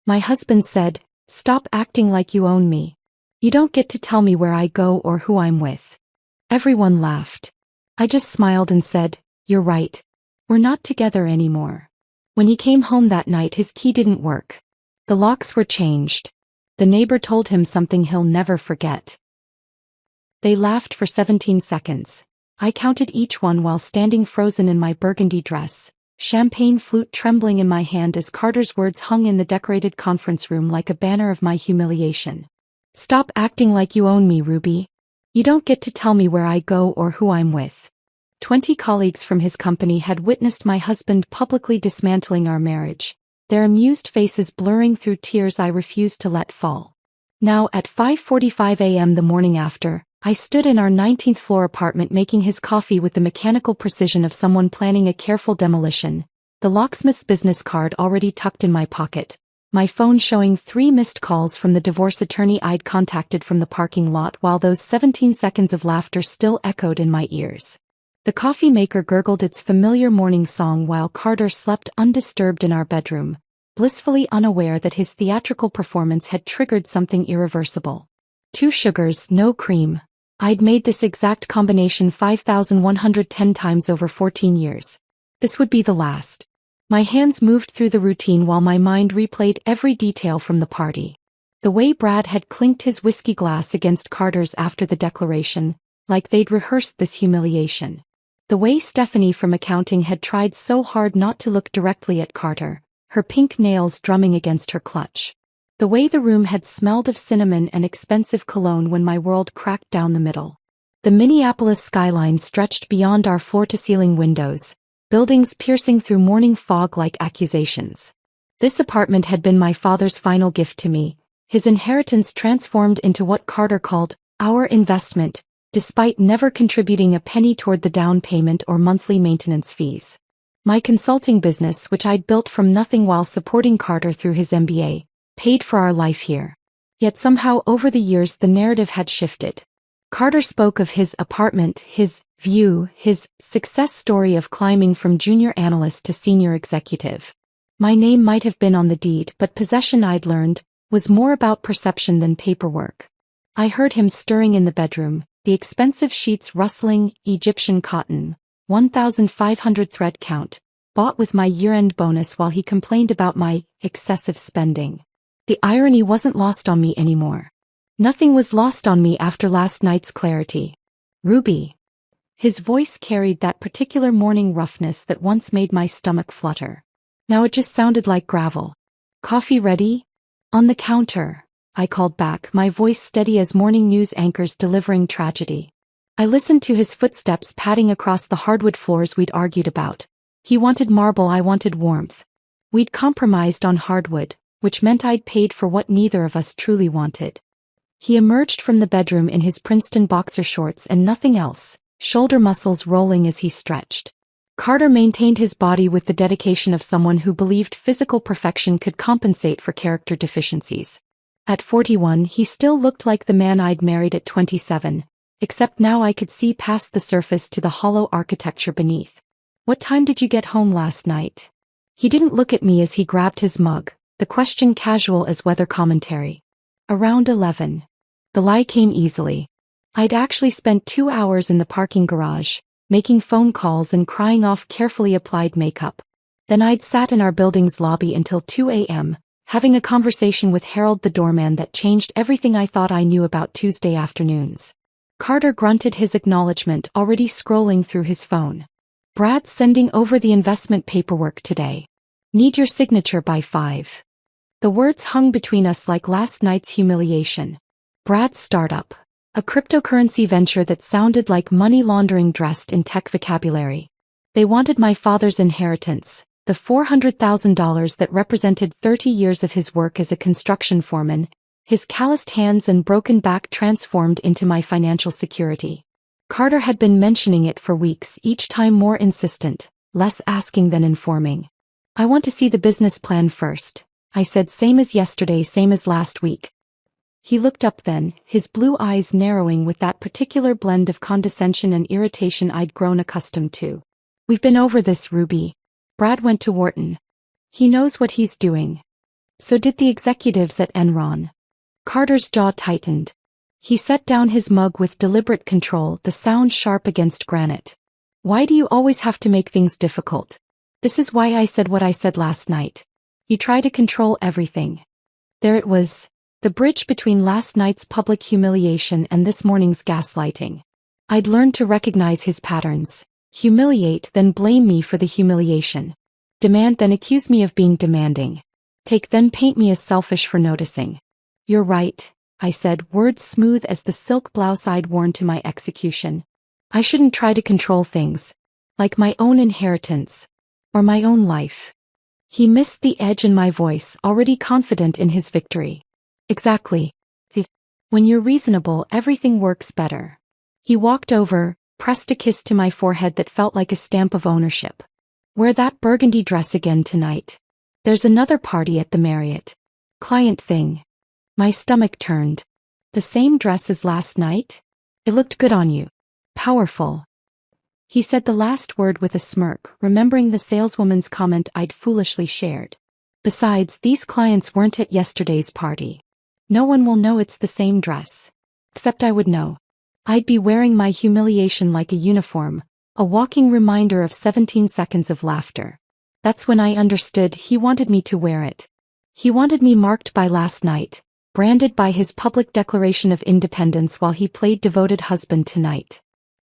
My husband said, "Stop acting like you own me. You don't get to tell me where I go or who I'm with." Everyone laughed. I just smiled and said, "You're right. We're not together anymore." When he came home that night, his key didn't work. The locks were changed. The neighbor told him something he'll never forget. They laughed for 17 seconds. I counted each one while standing frozen in my burgundy dress, champagne flute trembling in my hand as Carter's words hung in the decorated conference room like a banner of my humiliation. "Stop acting like you own me, Ruby. You don't get to tell me where I go or who I'm with." 20 colleagues from his company had witnessed my husband publicly dismantling our marriage, their amused faces blurring through tears I refused to let fall. Now at 5:45 a.m. the morning after, I stood in our 19th floor apartment making his coffee with the mechanical precision of someone planning a careful demolition, the locksmith's business card already tucked in my pocket, my phone showing 3 missed calls from the divorce attorney I'd contacted from the parking lot while those 17 seconds of laughter still echoed in my ears. The coffee maker gurgled its familiar morning song while Carter slept undisturbed in our bedroom, blissfully unaware that his theatrical performance had triggered something irreversible. 2 sugars, no cream. I'd made this exact combination 5,110 times over 14 years. This would be the last. My hands moved through the routine while my mind replayed every detail from the party. The way Brad had clinked his whiskey glass against Carter's after the declaration, like they'd rehearsed this humiliation. The way Stephanie from accounting had tried so hard not to look directly at Carter, her pink nails drumming against her clutch. The way the room had smelled of cinnamon and expensive cologne when my world cracked down the middle. The Minneapolis skyline stretched beyond our floor-to-ceiling windows, buildings piercing through morning fog like accusations. This apartment had been my father's final gift to me, his inheritance transformed into what Carter called our investment, despite never contributing a penny toward the down payment or monthly maintenance fees. My consulting business, which I'd built from nothing while supporting Carter through his MBA, paid for our life here. Yet somehow over the years the narrative had shifted. Carter spoke of his apartment, his view, his success story of climbing from junior analyst to senior executive. My name might have been on the deed, but possession, I'd learned, was more about perception than paperwork. I heard him stirring in the bedroom, the expensive sheets rustling, Egyptian cotton, 1,500 thread count, bought with my year-end bonus while he complained about my excessive spending. The irony wasn't lost on me anymore. Nothing was lost on me after last night's clarity. "Ruby." His voice carried that particular morning roughness that once made my stomach flutter. Now it just sounded like gravel. "Coffee ready?" "On the counter," I called back, my voice steady as morning news anchors delivering tragedy. I listened to his footsteps padding across the hardwood floors we'd argued about. He wanted marble, I wanted warmth. We'd compromised on hardwood, which meant I'd paid for what neither of us truly wanted. He emerged from the bedroom in his Princeton boxer shorts and nothing else, shoulder muscles rolling as he stretched. Carter maintained his body with the dedication of someone who believed physical perfection could compensate for character deficiencies. At 41, he still looked like the man I'd married at 27, except now I could see past the surface to the hollow architecture beneath. "What time did you get home last night?" He didn't look at me as he grabbed his mug, the question casual as weather commentary. "Around 11. The lie came easily. I'd actually spent 2 hours in the parking garage, making phone calls and crying off carefully applied makeup. Then I'd sat in our building's lobby until 2 a.m., having a conversation with Harold the doorman that changed everything I thought I knew about Tuesday afternoons." Carter grunted his acknowledgement, already scrolling through his phone. "Brad's sending over the investment paperwork today. Need your signature by 5. The words hung between us like last night's humiliation. Brad's startup. A cryptocurrency venture that sounded like money laundering dressed in tech vocabulary. They wanted my father's inheritance, the $400,000 that represented 30 years of his work as a construction foreman, his calloused hands and broken back transformed into my financial security. Carter had been mentioning it for weeks, each time more insistent, less asking than informing. "I want to see the business plan first," I said, same as yesterday, same as last week. He looked up then, his blue eyes narrowing with that particular blend of condescension and irritation I'd grown accustomed to. "We've been over this, Ruby. Brad went to Wharton. He knows what he's doing." So did the executives at Enron. Carter's jaw tightened. He set down his mug with deliberate control, the sound sharp against granite. Why do you always have to make things difficult? This is why I said what I said last night. You try to control everything. There it was. The bridge between last night's public humiliation and this morning's gaslighting. I'd learned to recognize his patterns. Humiliate, then blame me for the humiliation. Demand, then accuse me of being demanding. Take, then paint me as selfish for noticing. You're right, I said, words smooth as the silk blouse I'd worn to my execution. I shouldn't try to control things. Like my own inheritance. Or my own life. He missed the edge in my voice, already confident in his victory. Exactly. When you're reasonable, everything works better. He walked over, pressed a kiss to my forehead that felt like a stamp of ownership. Wear that burgundy dress again tonight. There's another party at the Marriott. Client thing. My stomach turned. The same dress as last night? It looked good on you. Powerful. He said the last word with a smirk, remembering the saleswoman's comment I'd foolishly shared. Besides, these clients weren't at yesterday's party. No one will know it's the same dress. Except I would know. I'd be wearing my humiliation like a uniform, a walking reminder of 17 seconds of laughter. That's when I understood he wanted me to wear it. He wanted me marked by last night, branded by his public declaration of independence while he played devoted husband tonight.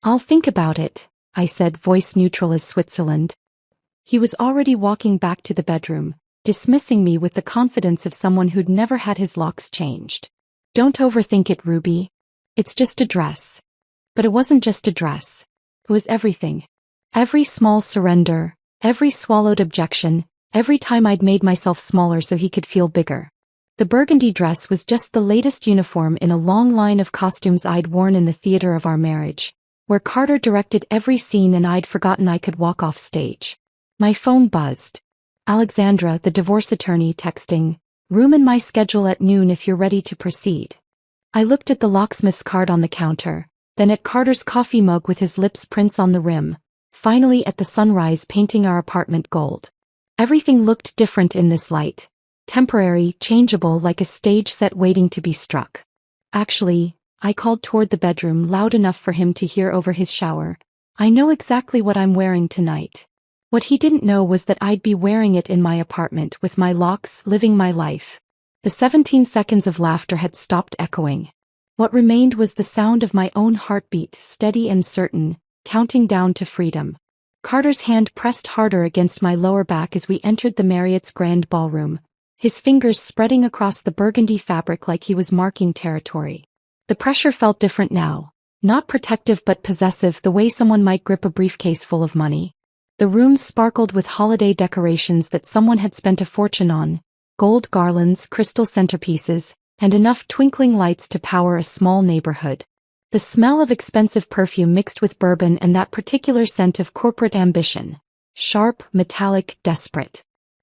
I'll think about it, I said, voice neutral as Switzerland. He was already walking back to the bedroom, dismissing me with the confidence of someone who'd never had his locks changed. Don't overthink it, Ruby. It's just a dress. But it wasn't just a dress. It was everything. Every small surrender, every swallowed objection, every time I'd made myself smaller so he could feel bigger. The burgundy dress was just the latest uniform in a long line of costumes I'd worn in the theater of our marriage, where Carter directed every scene and I'd forgotten I could walk off stage. My phone buzzed. Alexandra, the divorce attorney, texting, "Room in my schedule at noon if you're ready to proceed." I looked at the locksmith's card on the counter, then at Carter's coffee mug with his lips prints on the rim, finally at the sunrise painting our apartment gold. Everything looked different in this light. Temporary, changeable, like a stage set waiting to be struck. Actually, I called toward the bedroom loud enough for him to hear over his shower. I know exactly what I'm wearing tonight. What he didn't know was that I'd be wearing it in my apartment with my locks, living my life. The 17 seconds of laughter had stopped echoing. What remained was the sound of my own heartbeat, steady and certain, counting down to freedom. Carter's hand pressed harder against my lower back as we entered the Marriott's grand ballroom, his fingers spreading across the burgundy fabric like he was marking territory. The pressure felt different now. Not protective but possessive, the way someone might grip a briefcase full of money. The room sparkled with holiday decorations that someone had spent a fortune on, gold garlands, crystal centerpieces, and enough twinkling lights to power a small neighborhood. The smell of expensive perfume mixed with bourbon and that particular scent of corporate ambition. Sharp, metallic, desperate.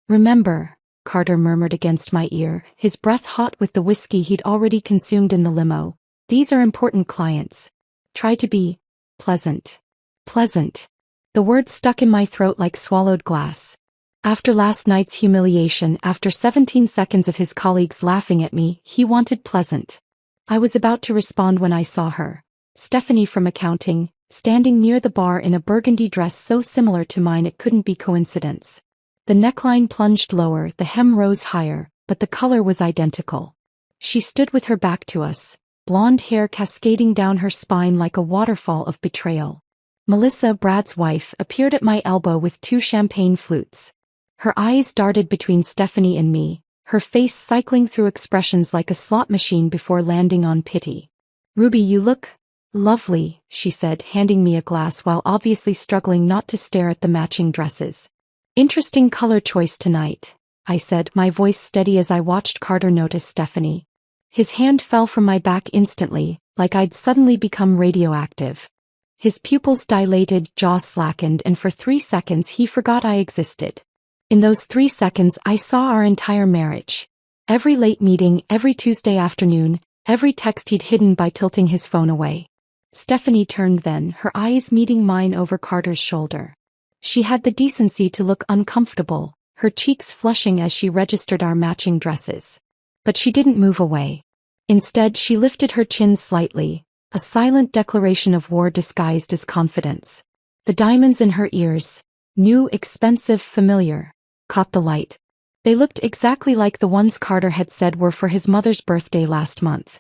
"Remember," Carter murmured against my ear, his breath hot with the whiskey he'd already consumed in the limo, "these are important clients. Try to be pleasant." Pleasant. The word stuck in my throat like swallowed glass. After last night's humiliation, after 17 seconds of his colleagues laughing at me, he wanted pleasant. I was about to respond when I saw her. Stephanie from accounting, standing near the bar in a burgundy dress so similar to mine it couldn't be coincidence. The neckline plunged lower, the hem rose higher, but the color was identical. She stood with her back to us, blonde hair cascading down her spine like a waterfall of betrayal. Melissa, Brad's wife, appeared at my elbow with 2 champagne flutes. Her eyes darted between Stephanie and me, her face cycling through expressions like a slot machine before landing on pity. "Ruby, you look lovely," she said, handing me a glass while obviously struggling not to stare at the matching dresses. "Interesting color choice tonight," I said, my voice steady as I watched Carter notice Stephanie. His hand fell from my back instantly, like I'd suddenly become radioactive. His pupils dilated, jaw slackened, and for 3 seconds he forgot I existed. In those 3 seconds I saw our entire marriage. Every late meeting, every Tuesday afternoon, every text he'd hidden by tilting his phone away. Stephanie turned then, her eyes meeting mine over Carter's shoulder. She had the decency to look uncomfortable, her cheeks flushing as she registered our matching dresses. But she didn't move away. Instead, she lifted her chin slightly, a silent declaration of war disguised as confidence. The diamonds in her ears, new, expensive, familiar, caught the light. They looked exactly like the ones Carter had said were for his mother's birthday last month.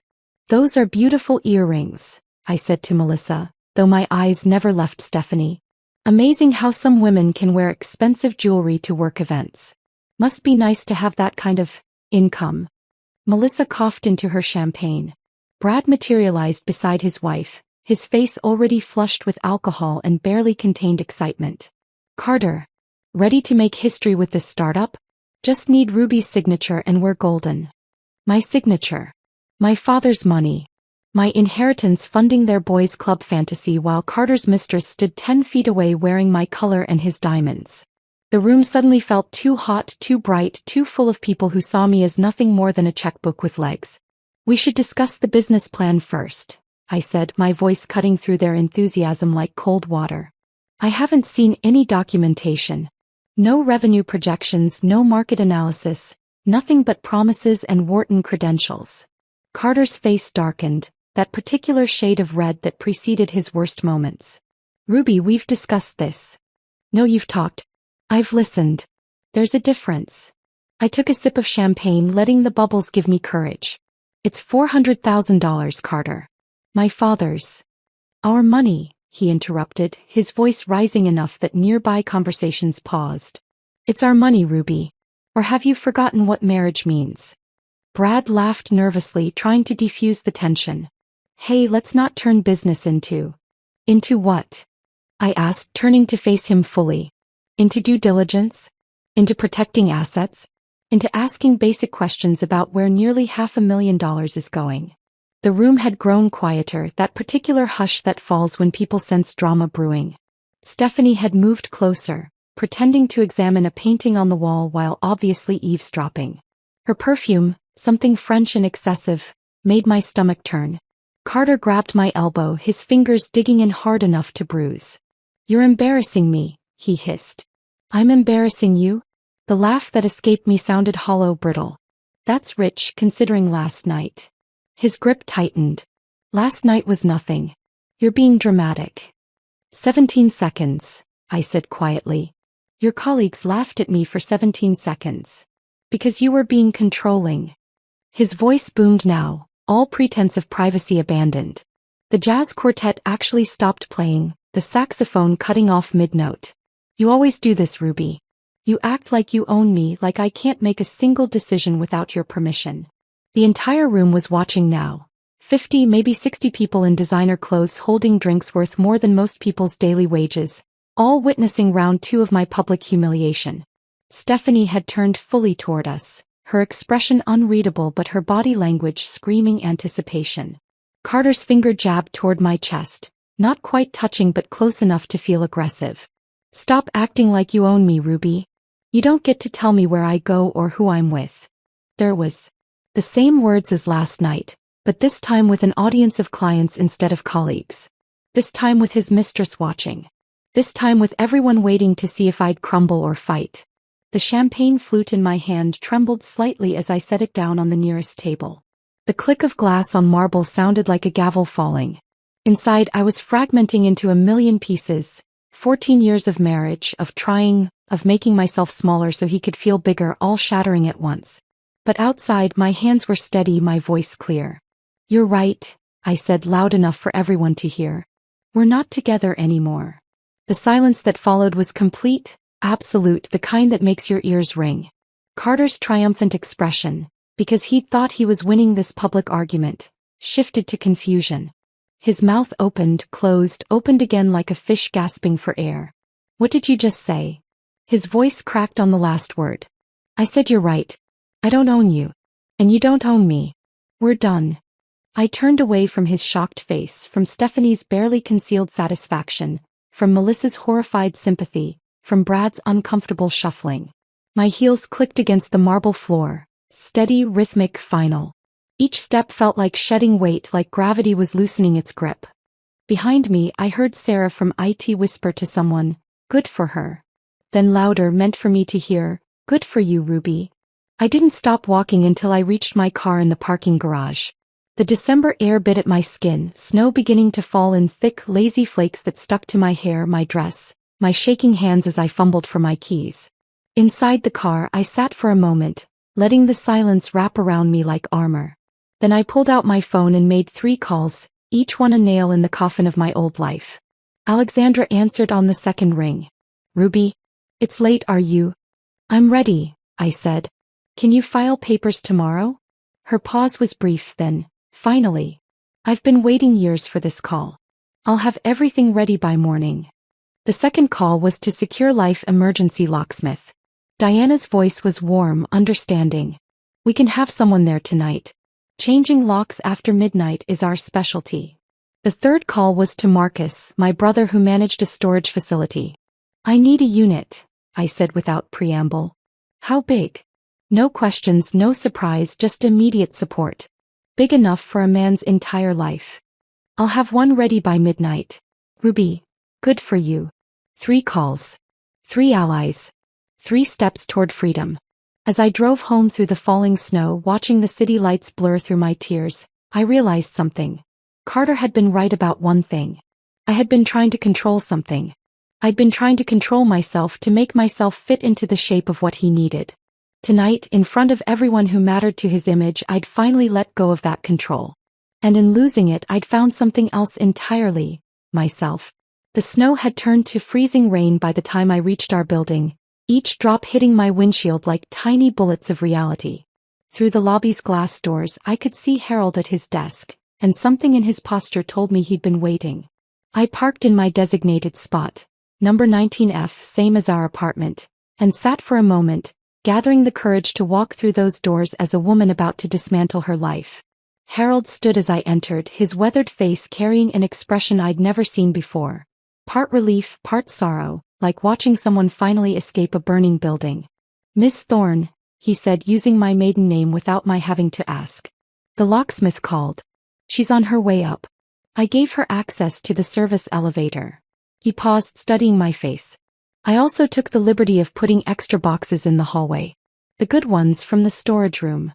"Those are beautiful earrings," I said to Melissa, though my eyes never left Stephanie. "Amazing how some women can wear expensive jewelry to work events. Must be nice to have that kind of income." Melissa coughed into her champagne. Brad materialized beside his wife, his face already flushed with alcohol and barely contained excitement. "Carter, ready to make history with this startup? Just need Ruby's signature and we're golden." "My signature. My father's money. My inheritance funding their boys' club fantasy," while Carter's mistress stood 10 feet away wearing my color and his diamonds. The room suddenly felt too hot, too bright, too full of people who saw me as nothing more than a checkbook with legs. "We should discuss the business plan first," I said, my voice cutting through their enthusiasm like cold water. "I haven't seen any documentation. No revenue projections, no market analysis, nothing but promises and Wharton credentials." Carter's face darkened, that particular shade of red that preceded his worst moments. "Ruby, we've discussed this." "No, you've talked. I've listened. There's a difference." I took a sip of champagne, letting the bubbles give me courage. "It's $400,000, Carter. My father's." "Our money," he interrupted, his voice rising enough that nearby conversations paused. "It's our money, Ruby. Or have you forgotten what marriage means?" Brad laughed nervously, trying to defuse the tension. "Hey, let's not turn business into..." "Into what?" I asked, turning to face him fully. "Into due diligence? Into protecting assets? Into asking basic questions about where nearly $500,000 is going?" The room had grown quieter, that particular hush that falls when people sense drama brewing. Stephanie had moved closer, pretending to examine a painting on the wall while obviously eavesdropping. Her perfume, something French and excessive, made my stomach turn. Carter grabbed my elbow, his fingers digging in hard enough to bruise. "You're embarrassing me," he hissed. "I'm embarrassing you?" The laugh that escaped me sounded hollow, brittle. "That's rich, considering last night." His grip tightened. "Last night was nothing. You're being dramatic." 17 seconds, I said quietly. "Your colleagues laughed at me for 17 seconds. Because you were being controlling." His voice boomed now, all pretense of privacy abandoned. The jazz quartet actually stopped playing, the saxophone cutting off mid-note. "You always do this, Ruby. You act like you own me, like I can't make a single decision without your permission." The entire room was watching now. 50, maybe 60 people in designer clothes holding drinks worth more than most people's daily wages, all witnessing round 2 of my public humiliation. Stephanie had turned fully toward us, her expression unreadable but her body language screaming anticipation. Carter's finger jabbed toward my chest, not quite touching but close enough to feel aggressive. "Stop acting like you own me, Ruby. You don't get to tell me where I go or who I'm with." There was the same words as last night, but this time with an audience of clients instead of colleagues. This time with his mistress watching. This time with everyone waiting to see if I'd crumble or fight. The champagne flute in my hand trembled slightly as I set it down on the nearest table. The click of glass on marble sounded like a gavel falling. Inside, I was fragmenting into a million pieces. 14 years of marriage, of trying, of making myself smaller so he could feel bigger, all shattering at once. But outside, my hands were steady, my voice clear. "You're right," I said loud enough for everyone to hear. "We're not together anymore." The silence that followed was complete, absolute, the kind that makes your ears ring. Carter's triumphant expression, because he'd thought he was winning this public argument, shifted to confusion. His mouth opened, closed, opened again like a fish gasping for air. "What did you just say?" His voice cracked on the last word. "I said you're right. I don't own you. And you don't own me. We're done." I turned away from his shocked face, from Stephanie's barely concealed satisfaction, from Melissa's horrified sympathy, from Brad's uncomfortable shuffling. My heels clicked against the marble floor, steady, rhythmic, final. Each step felt like shedding weight, like gravity was loosening its grip. Behind me, I heard Sarah from IT whisper to someone, "Good for her." Then louder, meant for me to hear, Good for you, Ruby. I didn't stop walking until I reached my car in the parking garage. The December air bit at my skin, snow beginning to fall in thick, lazy flakes that stuck to my hair, my dress, my shaking hands as I fumbled for my keys. Inside the car, I sat for a moment, letting the silence wrap around me like armor. Then I pulled out my phone and made 3 calls, each one a nail in the coffin of my old life. Alexandra answered on the second ring. Ruby? It's late, are you? I'm ready, I said. Can you file papers tomorrow? Her pause was brief then, finally. I've been waiting years for this call. I'll have everything ready by morning. The second call was to Secure Life Emergency Locksmith. Diana's voice was warm, understanding. We can have someone there tonight. Changing locks after midnight is our specialty. The third call was to Marcus, my brother who managed a storage facility. I need a unit, I said without preamble. How big? No questions, no surprise, just immediate support. Big enough for a man's entire life. I'll have one ready by midnight. Ruby, good for you. 3 calls. 3 allies. 3 steps toward freedom. As I drove home through the falling snow, watching the city lights blur through my tears, I realized something. Carter had been right about one thing. I had been trying to control something. I'd been trying to control myself to make myself fit into the shape of what he needed. Tonight, in front of everyone who mattered to his image, I'd finally let go of that control. And in losing it, I'd found something else entirely, myself. The snow had turned to freezing rain by the time I reached our building, each drop hitting my windshield like tiny bullets of reality. Through the lobby's glass doors, I could see Harold at his desk, and something in his posture told me he'd been waiting. I parked in my designated spot, number 19F, same as our apartment, and sat for a moment, gathering the courage to walk through those doors as a woman about to dismantle her life. Harold stood as I entered, his weathered face carrying an expression I'd never seen before. Part relief, part sorrow, like watching someone finally escape a burning building. Miss Thorne, he said, using my maiden name without my having to ask. The locksmith called. She's on her way up. I gave her access to the service elevator. He paused, studying my face. I also took the liberty of putting extra boxes in the hallway. The good ones from the storage room.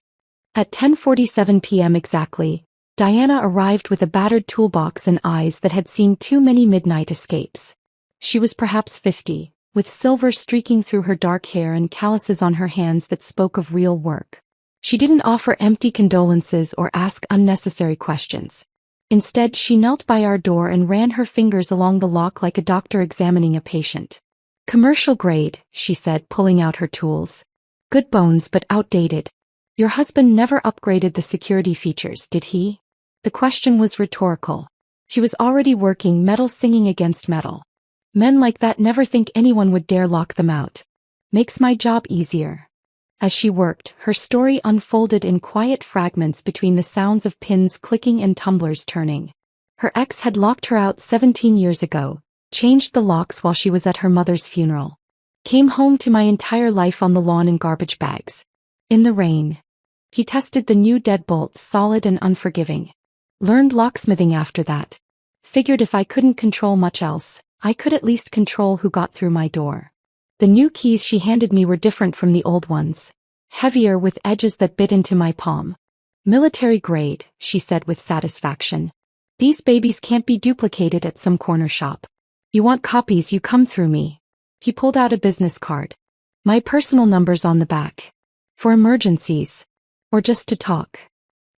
At 10:47 p.m. exactly, Diana arrived with a battered toolbox and eyes that had seen too many midnight escapes. She was perhaps 50, with silver streaking through her dark hair and calluses on her hands that spoke of real work. She didn't offer empty condolences or ask unnecessary questions. Instead, she knelt by our door and ran her fingers along the lock like a doctor examining a patient. Commercial grade, she said, pulling out her tools. Good bones but outdated. Your husband never upgraded the security features, did he? The question was rhetorical. She was already working metal, singing against metal. Men like that never think anyone would dare lock them out. Makes my job easier. As she worked, her story unfolded in quiet fragments between the sounds of pins clicking and tumblers turning. Her ex had locked her out 17 years ago, changed the locks while she was at her mother's funeral. Came home to my entire life on the lawn in garbage bags. In the rain. He tested the new deadbolt, solid and unforgiving. Learned locksmithing after that. Figured if I couldn't control much else, I could at least control who got through my door. The new keys she handed me were different from the old ones. Heavier, with edges that bit into my palm. Military grade, she said with satisfaction. These babies can't be duplicated at some corner shop. You want copies, you come through me. He pulled out a business card. My personal number's on the back. For emergencies. Or just to talk.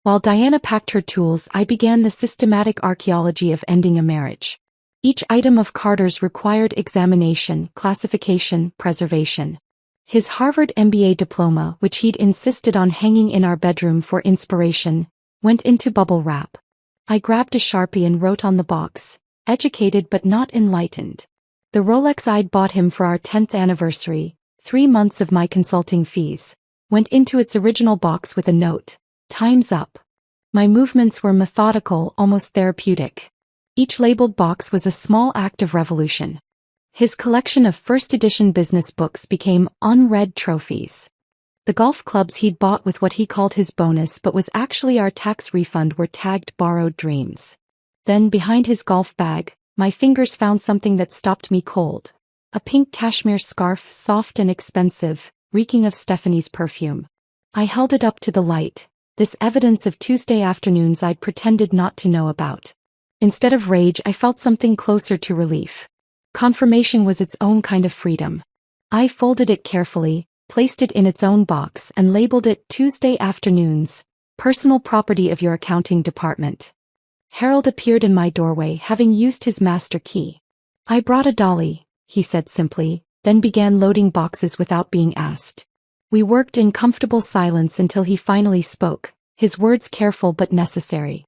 While Diana packed her tools, I began the systematic archaeology of ending a marriage. Each item of Carter's required examination, classification, preservation. His Harvard MBA diploma, which he'd insisted on hanging in our bedroom for inspiration, went into bubble wrap. I grabbed a Sharpie and wrote on the box, educated but not enlightened. The Rolex I'd bought him for our 10th anniversary, 3 months of my consulting fees, went into its original box with a note, "Time's up." My movements were methodical, almost therapeutic. Each labeled box was a small act of revolution. His collection of first-edition business books became unread trophies. The golf clubs he'd bought with what he called his bonus but was actually our tax refund were tagged borrowed dreams. Then, behind his golf bag, my fingers found something that stopped me cold. A pink cashmere scarf, soft and expensive, reeking of Stephanie's perfume. I held it up to the light, this evidence of Tuesday afternoons I'd pretended not to know about. Instead of rage, I felt something closer to relief. Confirmation was its own kind of freedom. I folded it carefully, placed it in its own box, and labeled it Tuesday afternoons, personal property of your accounting department. Harold appeared in my doorway, having used his master key. I brought a dolly, he said simply, then began loading boxes without being asked. We worked in comfortable silence until he finally spoke, his words careful but necessary.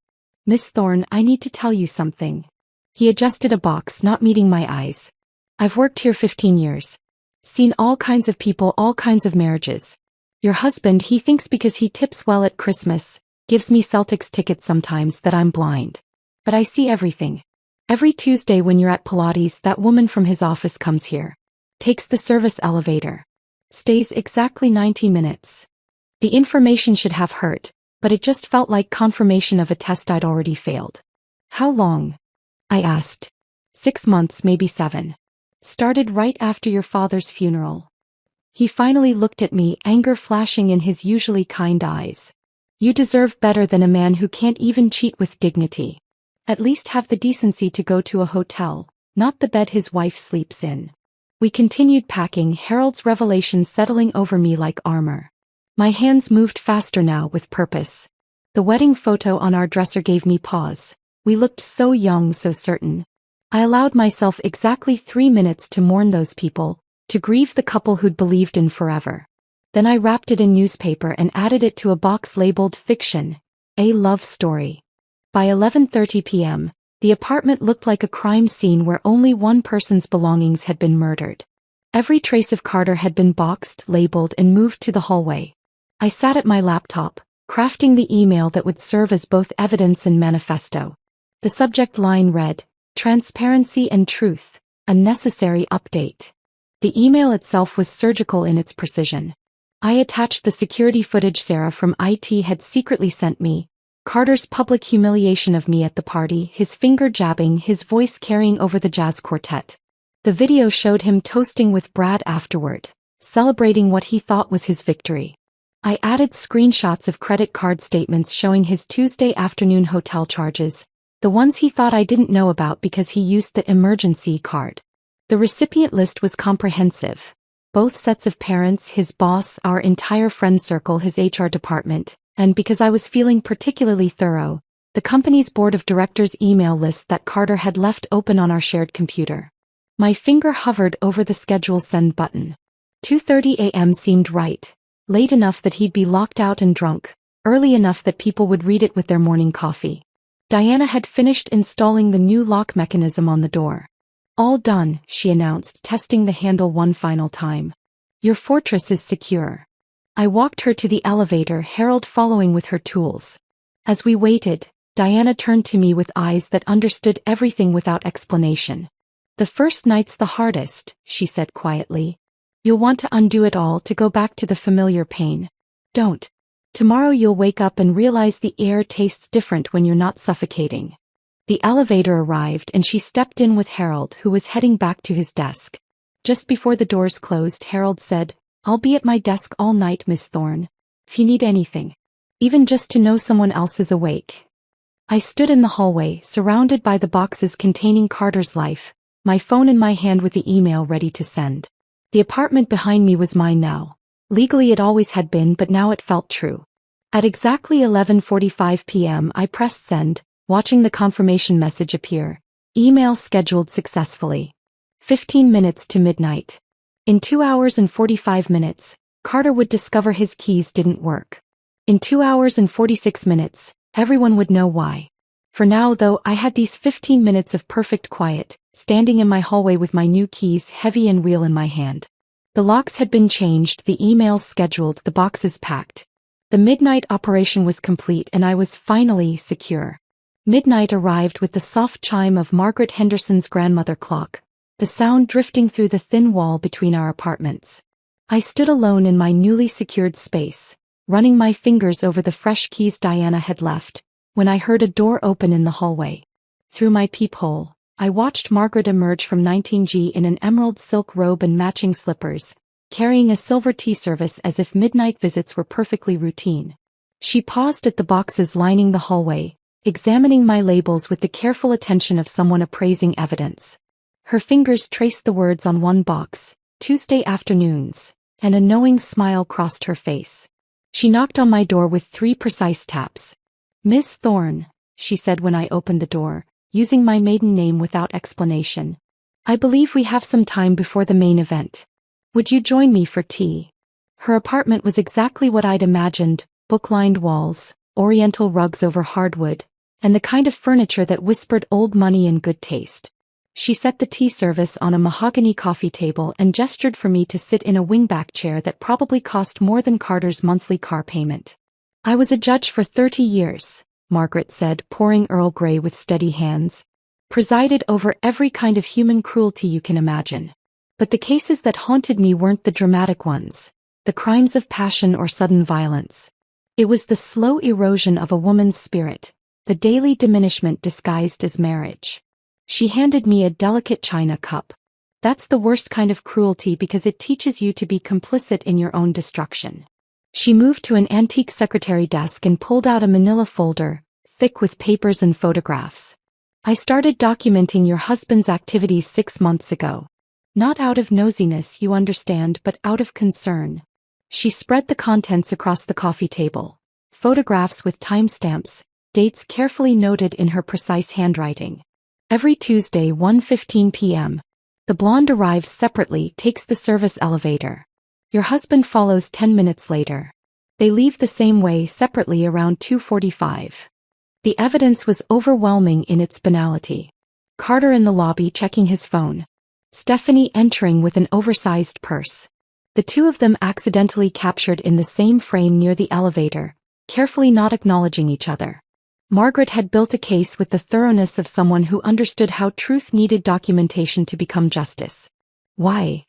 Miss Thorne, I need to tell you something. He adjusted a box, not meeting my eyes. I've worked here 15 years. Seen all kinds of people, all kinds of marriages. Your husband, he thinks because he tips well at Christmas, gives me Celtics tickets sometimes, that I'm blind. But I see everything. Every Tuesday when you're at Pilates, that woman from his office comes here. Takes the service elevator. Stays exactly 90 minutes. The information should have hurt, but it just felt like confirmation of a test I'd already failed. How long? I asked. 6 months, maybe 7. Started right after your father's funeral. He finally looked at me, anger flashing in his usually kind eyes. You deserve better than a man who can't even cheat with dignity. At least have the decency to go to a hotel, not the bed his wife sleeps in. We continued packing, Harold's revelation settling over me like armor. My hands moved faster now, with purpose. The wedding photo on our dresser gave me pause. We looked so young, so certain. I allowed myself exactly 3 minutes to mourn those people, to grieve the couple who'd believed in forever. Then I wrapped it in newspaper and added it to a box labeled Fiction, a Love Story. By 11:30 p.m., the apartment looked like a crime scene where only one person's belongings had been murdered. Every trace of Carter had been boxed, labeled, and moved to the hallway. I sat at my laptop, crafting the email that would serve as both evidence and manifesto. The subject line read, Transparency and Truth, a necessary update. The email itself was surgical in its precision. I attached the security footage Sarah from IT had secretly sent me, Carter's public humiliation of me at the party, his finger jabbing, his voice carrying over the jazz quartet. The video showed him toasting with Brad afterward, celebrating what he thought was his victory. I added screenshots of credit card statements showing his Tuesday afternoon hotel charges, the ones he thought I didn't know about because he used the emergency card. The recipient list was comprehensive. Both sets of parents, his boss, our entire friend circle, his HR department, and because I was feeling particularly thorough, the company's board of directors email list that Carter had left open on our shared computer. My finger hovered over the schedule send button. 2:30 a.m. seemed right, late enough that he'd be locked out and drunk, early enough that people would read it with their morning coffee. Diana had finished installing the new lock mechanism on the door. All done, she announced, testing the handle one final time. Your fortress is secure. I walked her to the elevator, Harold following with her tools. As we waited, Diana turned to me with eyes that understood everything without explanation. The first night's the hardest, she said quietly. You'll want to undo it all, to go back to the familiar pain. Don't. Tomorrow you'll wake up and realize the air tastes different when you're not suffocating. The elevator arrived and she stepped in with Harold, who was heading back to his desk. Just before the doors closed, Harold said, I'll be at my desk all night, Miss Thorne. If you need anything. Even just to know someone else is awake. I stood in the hallway, surrounded by the boxes containing Carter's life, my phone in my hand with the email ready to send. The apartment behind me was mine now. Legally it always had been, but now it felt true. At exactly 11:45 p.m. I pressed send, watching the confirmation message appear. Email scheduled successfully. 15 minutes to midnight. In 2 hours and 45 minutes, Carter would discover his keys didn't work. In 2 hours and 46 minutes, everyone would know why. For now though, I had these 15 minutes of perfect quiet, standing in my hallway with my new keys heavy and real in my hand. The locks had been changed, the emails scheduled, the boxes packed. The midnight operation was complete and I was finally secure. Midnight arrived with the soft chime of Margaret Henderson's grandmother clock, the sound drifting through the thin wall between our apartments. I stood alone in my newly secured space, running my fingers over the fresh keys Diana had left, when I heard a door open in the hallway. Through my peephole, I watched Margaret emerge from 19G in an emerald silk robe and matching slippers, carrying a silver tea service as if midnight visits were perfectly routine. She paused at the boxes lining the hallway, examining my labels with the careful attention of someone appraising evidence. Her fingers traced the words on one box, Tuesday afternoons, and a knowing smile crossed her face. She knocked on my door with 3 precise taps. "Miss Thorne," she said when I opened the door, using my maiden name without explanation. "I believe we have some time before the main event. Would you join me for tea?" Her apartment was exactly what I'd imagined, book-lined walls, oriental rugs over hardwood, and the kind of furniture that whispered old money and good taste. She set the tea service on a mahogany coffee table and gestured for me to sit in a wingback chair that probably cost more than Carter's monthly car payment. "I was a judge for 30 years, Margaret said, pouring Earl Grey with steady hands. "Presided over every kind of human cruelty you can imagine. But the cases that haunted me weren't the dramatic ones, the crimes of passion or sudden violence. It was the slow erosion of a woman's spirit, the daily diminishment disguised as marriage." She handed me a delicate china cup. "That's the worst kind of cruelty because it teaches you to be complicit in your own destruction." She moved to an antique secretary desk and pulled out a manila folder, thick with papers and photographs. "I started documenting your husband's activities 6 months ago. Not out of nosiness, you understand, but out of concern." She spread the contents across the coffee table. Photographs with timestamps, dates carefully noted in her precise handwriting. "Every Tuesday 1:15 p.m. The blonde arrives separately, takes the service elevator. Your husband follows 10 minutes later. They leave the same way separately around 2:45. The evidence was overwhelming in its banality. Carter in the lobby checking his phone. Stephanie entering with an oversized purse. The two of them accidentally captured in the same frame near the elevator, carefully not acknowledging each other. Margaret had built a case with the thoroughness of someone who understood how truth needed documentation to become justice. "Why?"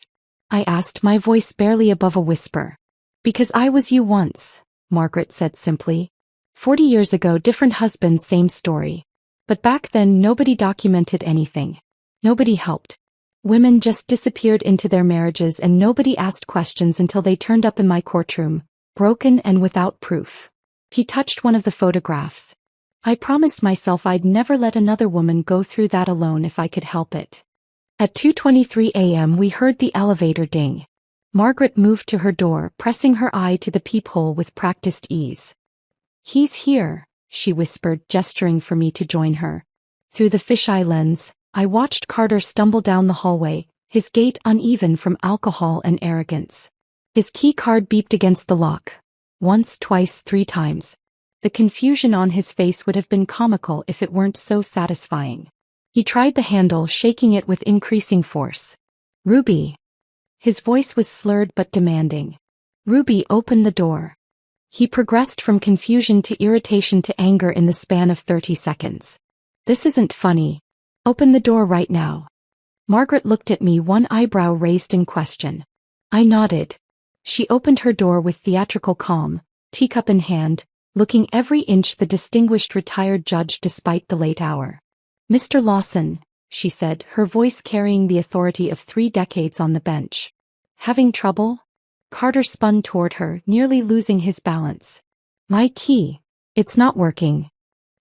I asked, my voice barely above a whisper. "Because I was you once," Margaret said simply. 40 years ago, different husbands, same story. But back then nobody documented anything. Nobody helped. Women just disappeared into their marriages and nobody asked questions until they turned up in my courtroom, broken and without proof." He touched one of the photographs. "I promised myself I'd never let another woman go through that alone if I could help it." At 2:23 a.m. we heard the elevator ding. Margaret moved to her door, pressing her eye to the peephole with practiced ease. "He's here," she whispered, gesturing for me to join her. Through the fisheye lens, I watched Carter stumble down the hallway, his gait uneven from alcohol and arrogance. His key card beeped against the lock. Once, twice, 3 times. The confusion on his face would have been comical if it weren't so satisfying. He tried the handle, shaking it with increasing force. "Ruby." His voice was slurred but demanding. "Ruby, open the door." He progressed from confusion to irritation to anger in the span of 30 seconds. "This isn't funny. Open the door right now." Margaret looked at me, one eyebrow raised in question. I nodded. She opened her door with theatrical calm, teacup in hand, looking every inch the distinguished retired judge despite the late hour. "Mr. Lawson," she said, her voice carrying the authority of 3 decades on the bench. "Having trouble?" Carter spun toward her, nearly losing his balance. "My key. It's not working."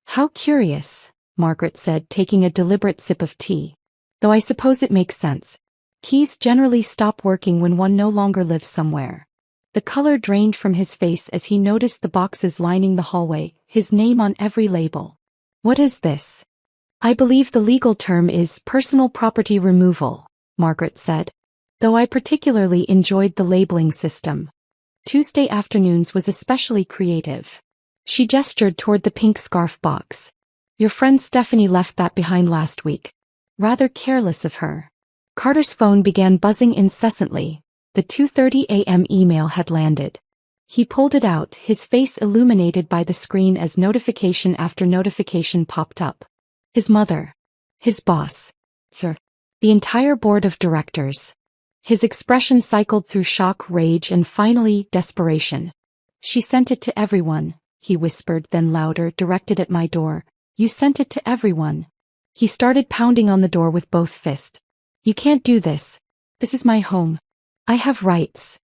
"How curious," Margaret said, taking a deliberate sip of tea. "Though I suppose it makes sense. Keys generally stop working when one no longer lives somewhere." The color drained from his face as he noticed the boxes lining the hallway, his name on every label. "What is this?" "I believe the legal term is personal property removal," Margaret said. Though I particularly enjoyed the labeling system. Tuesday afternoons was especially creative. She gestured toward the pink scarf box. "Your friend Stephanie left that behind last week. Rather careless of her." Carter's phone began buzzing incessantly. The 2:30 a.m. email had landed. He pulled it out, his face illuminated by the screen as notification after notification popped up. His mother. His boss. Sir. The entire board of directors. His expression cycled through shock, rage, and finally, desperation. "She sent it to everyone," he whispered, then louder, directed at my door. "You sent it to everyone." He started pounding on the door with both fists. "You can't do this. This is my home. I have rights.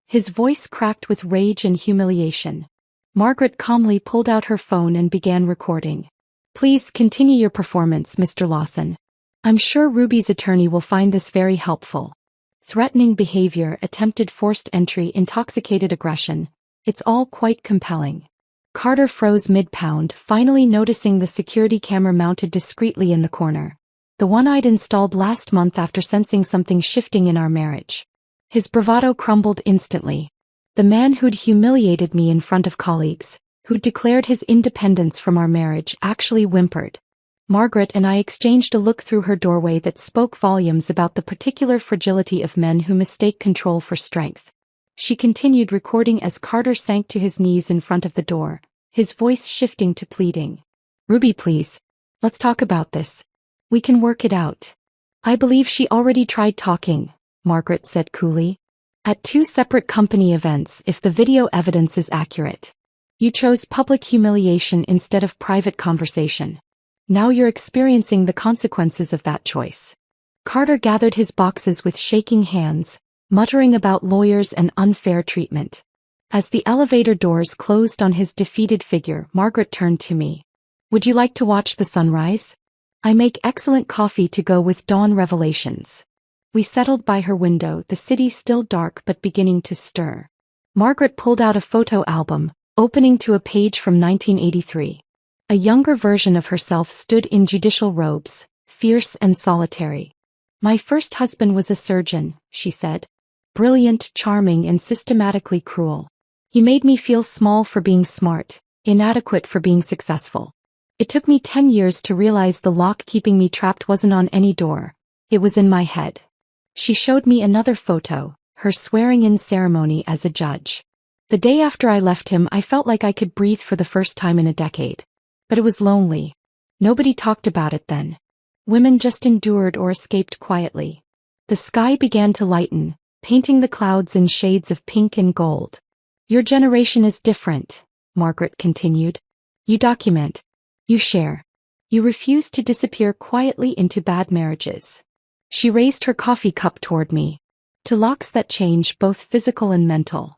His voice cracked with rage and humiliation. Margaret calmly pulled out her phone and began recording. Please continue your performance, Mr. Lawson. I'm sure Ruby's attorney will find this very helpful. Threatening behavior, attempted forced entry, intoxicated aggression. It's all quite compelling. Carter froze mid-pound, finally noticing the security camera mounted discreetly in the corner. The one I'd installed last month after sensing something shifting in our marriage. His bravado crumbled instantly. The man who'd humiliated me in front of colleagues, who'd declared his independence from our marriage, actually whimpered. Margaret and I exchanged a look through her doorway that spoke volumes about the particular fragility of men who mistake control for strength. She continued recording as Carter sank to his knees in front of the door, his voice shifting to pleading. Ruby, please. Let's talk about this. We can work it out. I believe she already tried talking, Margaret said coolly. At 2 separate company events, if the video evidence is accurate. You chose public humiliation instead of private conversation. Now you're experiencing the consequences of that choice. Carter gathered his boxes with shaking hands, muttering about lawyers and unfair treatment. As the elevator doors closed on his defeated figure, Margaret turned to me. Would you like to watch the sunrise? I make excellent coffee to go with dawn revelations. We settled by her window, the city still dark but beginning to stir. Margaret pulled out a photo album, opening to a page from 1983. A younger version of herself stood in judicial robes, fierce and solitary. My first husband was a surgeon, she said. Brilliant, charming, and systematically cruel. He made me feel small for being smart, inadequate for being successful. It took me 10 years to realize the lock keeping me trapped wasn't on any door. It was in my head. She showed me another photo, her swearing-in ceremony as a judge. The day after I left him, I felt like I could breathe for the first time in a decade. But it was lonely. Nobody talked about it then. Women just endured or escaped quietly. The sky began to lighten, painting the clouds in shades of pink and gold. Your generation is different, Margaret continued. You document. You share. You refuse to disappear quietly into bad marriages. She raised her coffee cup toward me. To locks that change, both physical and mental.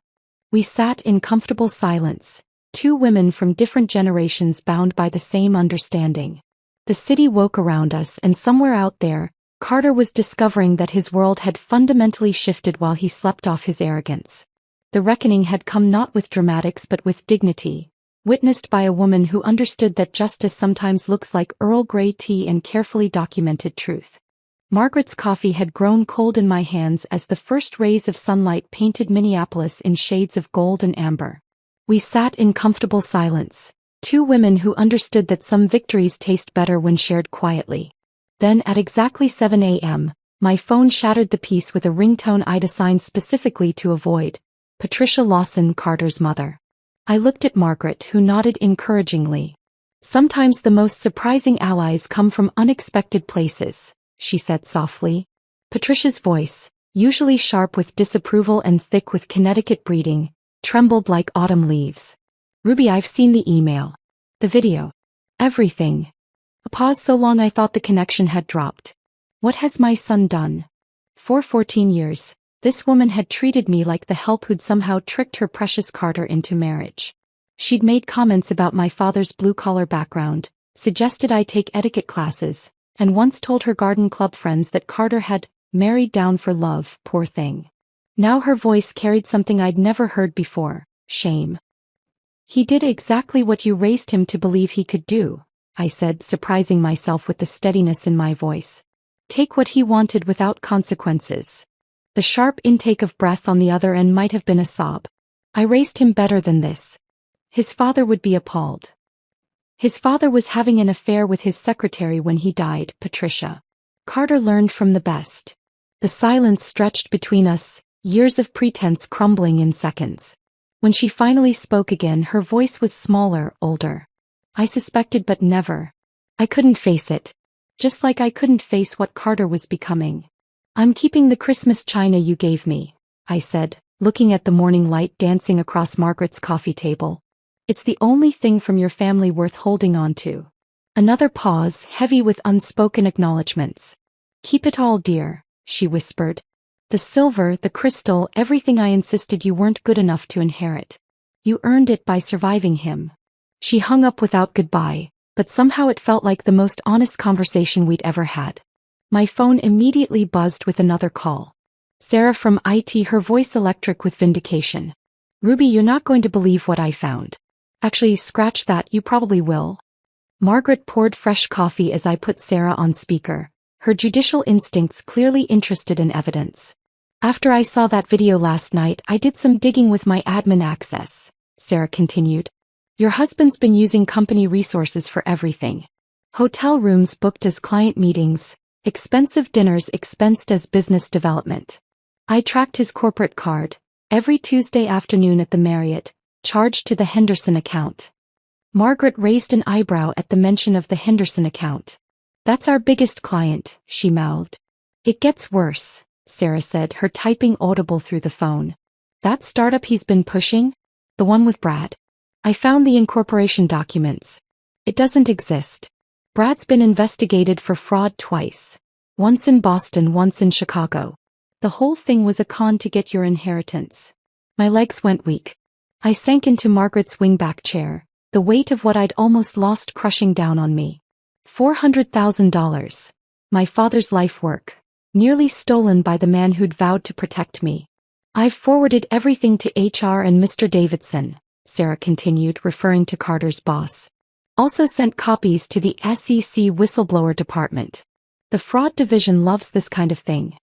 We sat in comfortable silence, 2 women from different generations bound by the same understanding. The city woke around us, and somewhere out there, Carter was discovering that his world had fundamentally shifted while he slept off his arrogance. The reckoning had come not with dramatics but with dignity, witnessed by a woman who understood that justice sometimes looks like Earl Grey tea and carefully documented truth. Margaret's coffee had grown cold in my hands as the first rays of sunlight painted Minneapolis in shades of gold and amber. We sat in comfortable silence, 2 women who understood that some victories taste better when shared quietly. Then at exactly 7 a.m., my phone shattered the peace with a ringtone I'd assigned specifically to avoid. Patricia Lawson, Carter's mother. I looked at Margaret, who nodded encouragingly. Sometimes the most surprising allies come from unexpected places, she said softly. Patricia's voice, usually sharp with disapproval and thick with Connecticut breeding, trembled like autumn leaves. Ruby, I've seen the email. The video. Everything. A pause so long I thought the connection had dropped. What has my son done? For 14 years, this woman had treated me like the help who'd somehow tricked her precious Carter into marriage. She'd made comments about my father's blue-collar background, suggested I take etiquette classes, and once told her garden club friends that Carter had married down for love, poor thing. Now her voice carried something I'd never heard before, shame. He did exactly what you raised him to believe he could do, I said, surprising myself with the steadiness in my voice. Take what he wanted without consequences. The sharp intake of breath on the other end might have been a sob. I raised him better than this. His father would be appalled. His father was having an affair with his secretary when he died, Patricia. Carter learned from the best. The silence stretched between us, years of pretense crumbling in seconds. When she finally spoke again, her voice was smaller, older. I suspected but never. I couldn't face it. Just like I couldn't face what Carter was becoming. I'm keeping the Christmas china you gave me, I said, looking at the morning light dancing across Margaret's coffee table. It's the only thing from your family worth holding on to. Another pause, heavy with unspoken acknowledgments. Keep it all, dear, she whispered. The silver, the crystal, everything I insisted you weren't good enough to inherit. You earned it by surviving him. She hung up without goodbye, but somehow it felt like the most honest conversation we'd ever had. My phone immediately buzzed with another call. Sarah from IT, her voice electric with vindication. Ruby, you're not going to believe what I found. Actually, scratch that, you probably will. Margaret poured fresh coffee as I put Sarah on speaker, her judicial instincts clearly interested in evidence. After I saw that video last night, I did some digging with my admin access, Sarah continued. Your husband's been using company resources for everything. Hotel rooms booked as client meetings, expensive dinners expensed as business development. I tracked his corporate card, every Tuesday afternoon at the Marriott, charged to the Henderson account. Margaret raised an eyebrow at the mention of the Henderson account. That's our biggest client, she mouthed. It gets worse, Sarah said, her typing audible through the phone. That startup he's been pushing? The one with Brad? I found the incorporation documents. It doesn't exist. Brad's been investigated for fraud twice. Once in Boston, once in Chicago. The whole thing was a con to get your inheritance. My legs went weak. I sank into Margaret's wingback chair, the weight of what I'd almost lost crushing down on me. $400,000. My father's life work. Nearly stolen by the man who'd vowed to protect me. I've forwarded everything to HR and Mr. Davidson, Sarah continued, referring to Carter's boss. Also sent copies to the SEC whistleblower department. The fraud division loves this kind of thing.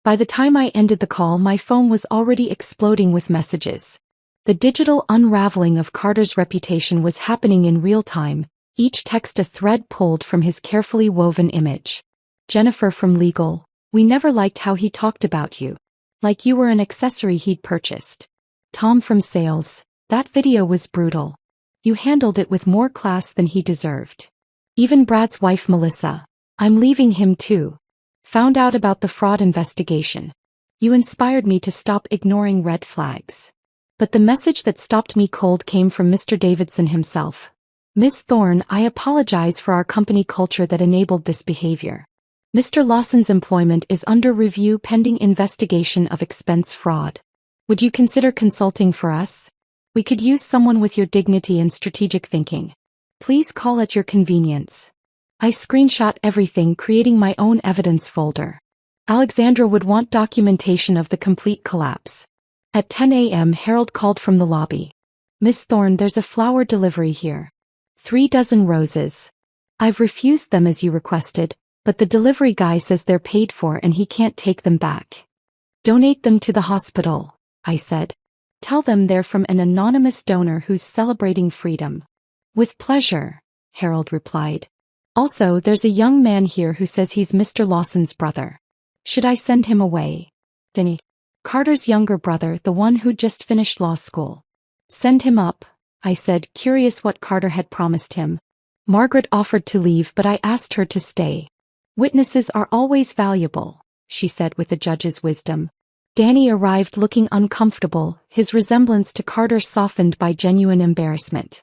By the time I ended the call, my phone was already exploding with messages. The digital unraveling of Carter's reputation was happening in real time, each text a thread pulled from his carefully woven image. Jennifer from legal, we never liked how he talked about you. Like you were an accessory he'd purchased. Tom from sales, that video was brutal. You handled it with more class than he deserved. Even Brad's wife Melissa, I'm leaving him too. Found out about the fraud investigation. You inspired me to stop ignoring red flags. But the message that stopped me cold came from Mr. Davidson himself. Miss Thorne, I apologize for our company culture that enabled this behavior. Mr. Lawson's employment is under review pending investigation of expense fraud. Would you consider consulting for us? We could use someone with your dignity and strategic thinking. Please call at your convenience. I screenshot everything, creating my own evidence folder. Alexandra would want documentation of the complete collapse. At 10 a.m. Harold called from the lobby. Miss Thorne, there's a flower delivery here. 3 dozen roses. I've refused them as you requested, but the delivery guy says they're paid for and he can't take them back. Donate them to the hospital, I said. Tell them they're from an anonymous donor who's celebrating freedom. With pleasure, Harold replied. Also, there's a young man here who says he's Mr. Lawson's brother. Should I send him away? Vinny. Carter's younger brother, the one who just finished law school. Send him up, I said, curious what Carter had promised him. Margaret offered to leave, but I asked her to stay. Witnesses are always valuable, she said with a judge's wisdom. Danny arrived looking uncomfortable, his resemblance to Carter softened by genuine embarrassment.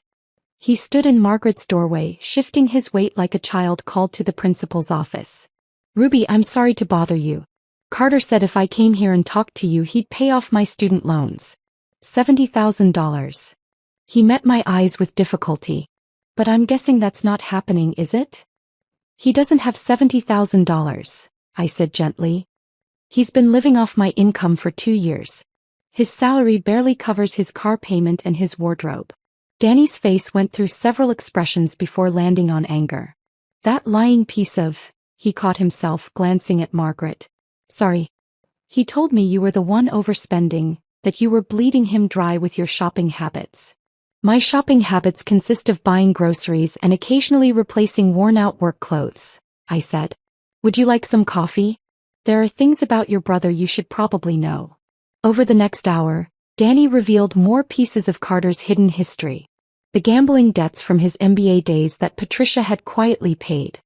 He stood in Margaret's doorway, shifting his weight like a child called to the principal's office. Ruby, I'm sorry to bother you. Carter said if I came here and talked to you, he'd pay off my student loans. $70,000. He met my eyes with difficulty. But I'm guessing that's not happening, is it? He doesn't have $70,000, I said gently. He's been living off my income for 2 years. His salary barely covers his car payment and his wardrobe. Danny's face went through several expressions before landing on anger. That lying piece of, he caught himself glancing at Margaret. Sorry. He told me you were the one overspending, that you were bleeding him dry with your shopping habits. My shopping habits consist of buying groceries and occasionally replacing worn-out work clothes, I said. Would you like some coffee? There are things about your brother you should probably know. Over the next hour, Danny revealed more pieces of Carter's hidden history. The gambling debts from his MBA days that Patricia had quietly paid.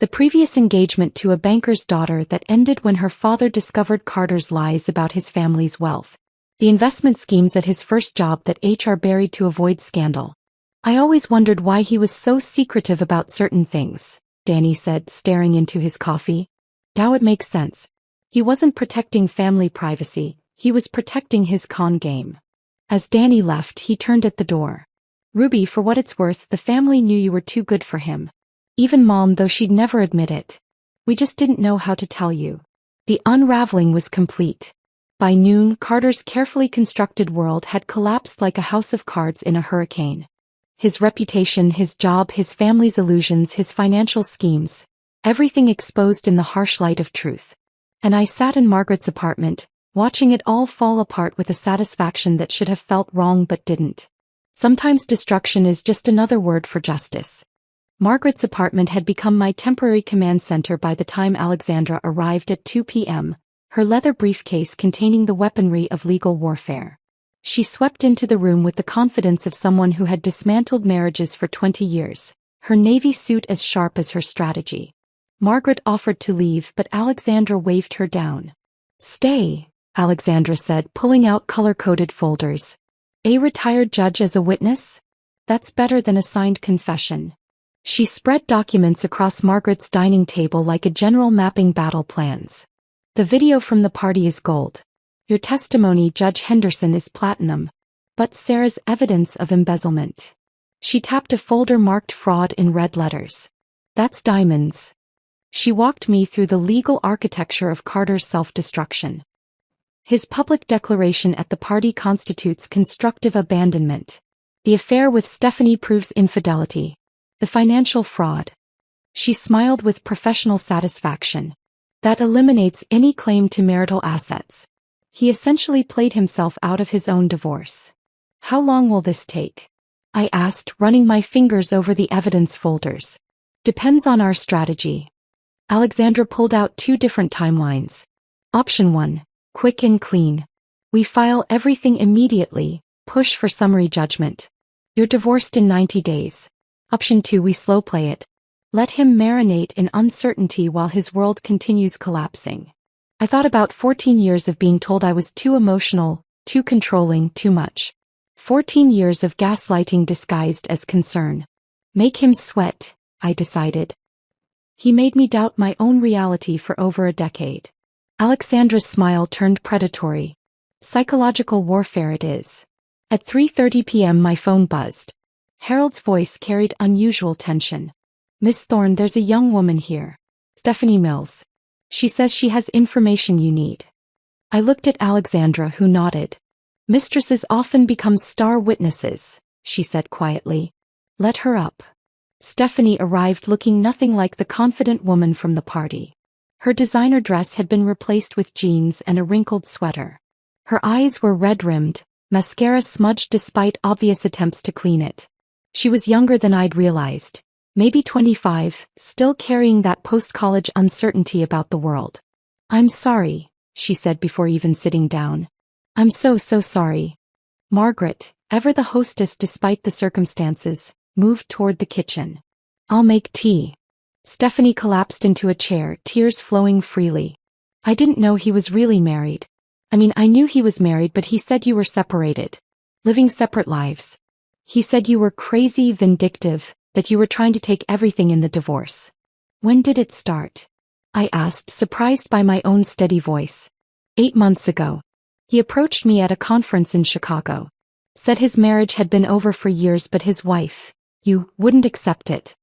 The previous engagement to a banker's daughter that ended when her father discovered Carter's lies about his family's wealth. The investment schemes at his first job that HR buried to avoid scandal. I always wondered why he was so secretive about certain things, Danny said, staring into his coffee. Now it makes sense. He wasn't protecting family privacy, he was protecting his con game. As Danny left, he turned at the door. Ruby, for what it's worth, the family knew you were too good for him. Even Mom, though she'd never admit it. We just didn't know how to tell you. The unraveling was complete. By noon, Carter's carefully constructed world had collapsed like a house of cards in a hurricane. His reputation, his job, his family's illusions, his financial schemes. Everything exposed in the harsh light of truth. And I sat in Margaret's apartment, watching it all fall apart with a satisfaction that should have felt wrong but didn't. Sometimes destruction is just another word for justice. Margaret's apartment had become my temporary command center by the time Alexandra arrived at 2 p.m., her leather briefcase containing the weaponry of legal warfare. She swept into the room with the confidence of someone who had dismantled marriages for 20 years, her navy suit as sharp as her strategy. Margaret offered to leave, but Alexandra waved her down. "Stay," Alexandra said, pulling out color-coded folders. "A retired judge as a witness? That's better than a signed confession." She spread documents across Margaret's dining table like a general mapping battle plans. "The video from the party is gold. Your testimony, Judge Henderson, is platinum. But Sarah's evidence of embezzlement." She tapped a folder marked fraud in red letters. "That's diamonds." She walked me through the legal architecture of Carter's self-destruction. His public declaration at the party constitutes constructive abandonment. The affair with Stephanie proves infidelity. The financial fraud. She smiled with professional satisfaction. That eliminates any claim to marital assets. He essentially played himself out of his own divorce. "How long will this take?" I asked, running my fingers over the evidence folders. "Depends on our strategy." Alexandra pulled out 2 different timelines. Option 1. Quick and clean. We file everything immediately, push for summary judgment. You're divorced in 90 days. Option 2. We slow play it. Let him marinate in uncertainty while his world continues collapsing. I thought about 14 years of being told I was too emotional, too controlling, too much. 14 years of gaslighting disguised as concern. Make him sweat, I decided. He made me doubt my own reality for over a decade. Alexandra's smile turned predatory. Psychological warfare it is. At 3:30 p.m. my phone buzzed. Harold's voice carried unusual tension. "Miss Thorne, there's a young woman here. Stephanie Mills. She says she has information you need." I looked at Alexandra, who nodded. "Mistresses often become star witnesses," she said quietly. "Let her up." Stephanie arrived looking nothing like the confident woman from the party. Her designer dress had been replaced with jeans and a wrinkled sweater. Her eyes were red-rimmed, mascara smudged despite obvious attempts to clean it. She was younger than I'd realized. Maybe 25, still carrying that post-college uncertainty about the world. "I'm sorry," she said before even sitting down. "I'm so sorry." Margaret, ever the hostess despite the circumstances, moved toward the kitchen. "I'll make tea." Stephanie collapsed into a chair, tears flowing freely. "I didn't know he was really married. I knew he was married, but he said you were separated. Living separate lives. He said you were crazy, vindictive, that you were trying to take everything in the divorce." "When did it start?" I asked, surprised by my own steady voice. 8 months ago. He approached me at a conference in Chicago. Said his marriage had been over for years, but his wife, you, wouldn't accept it.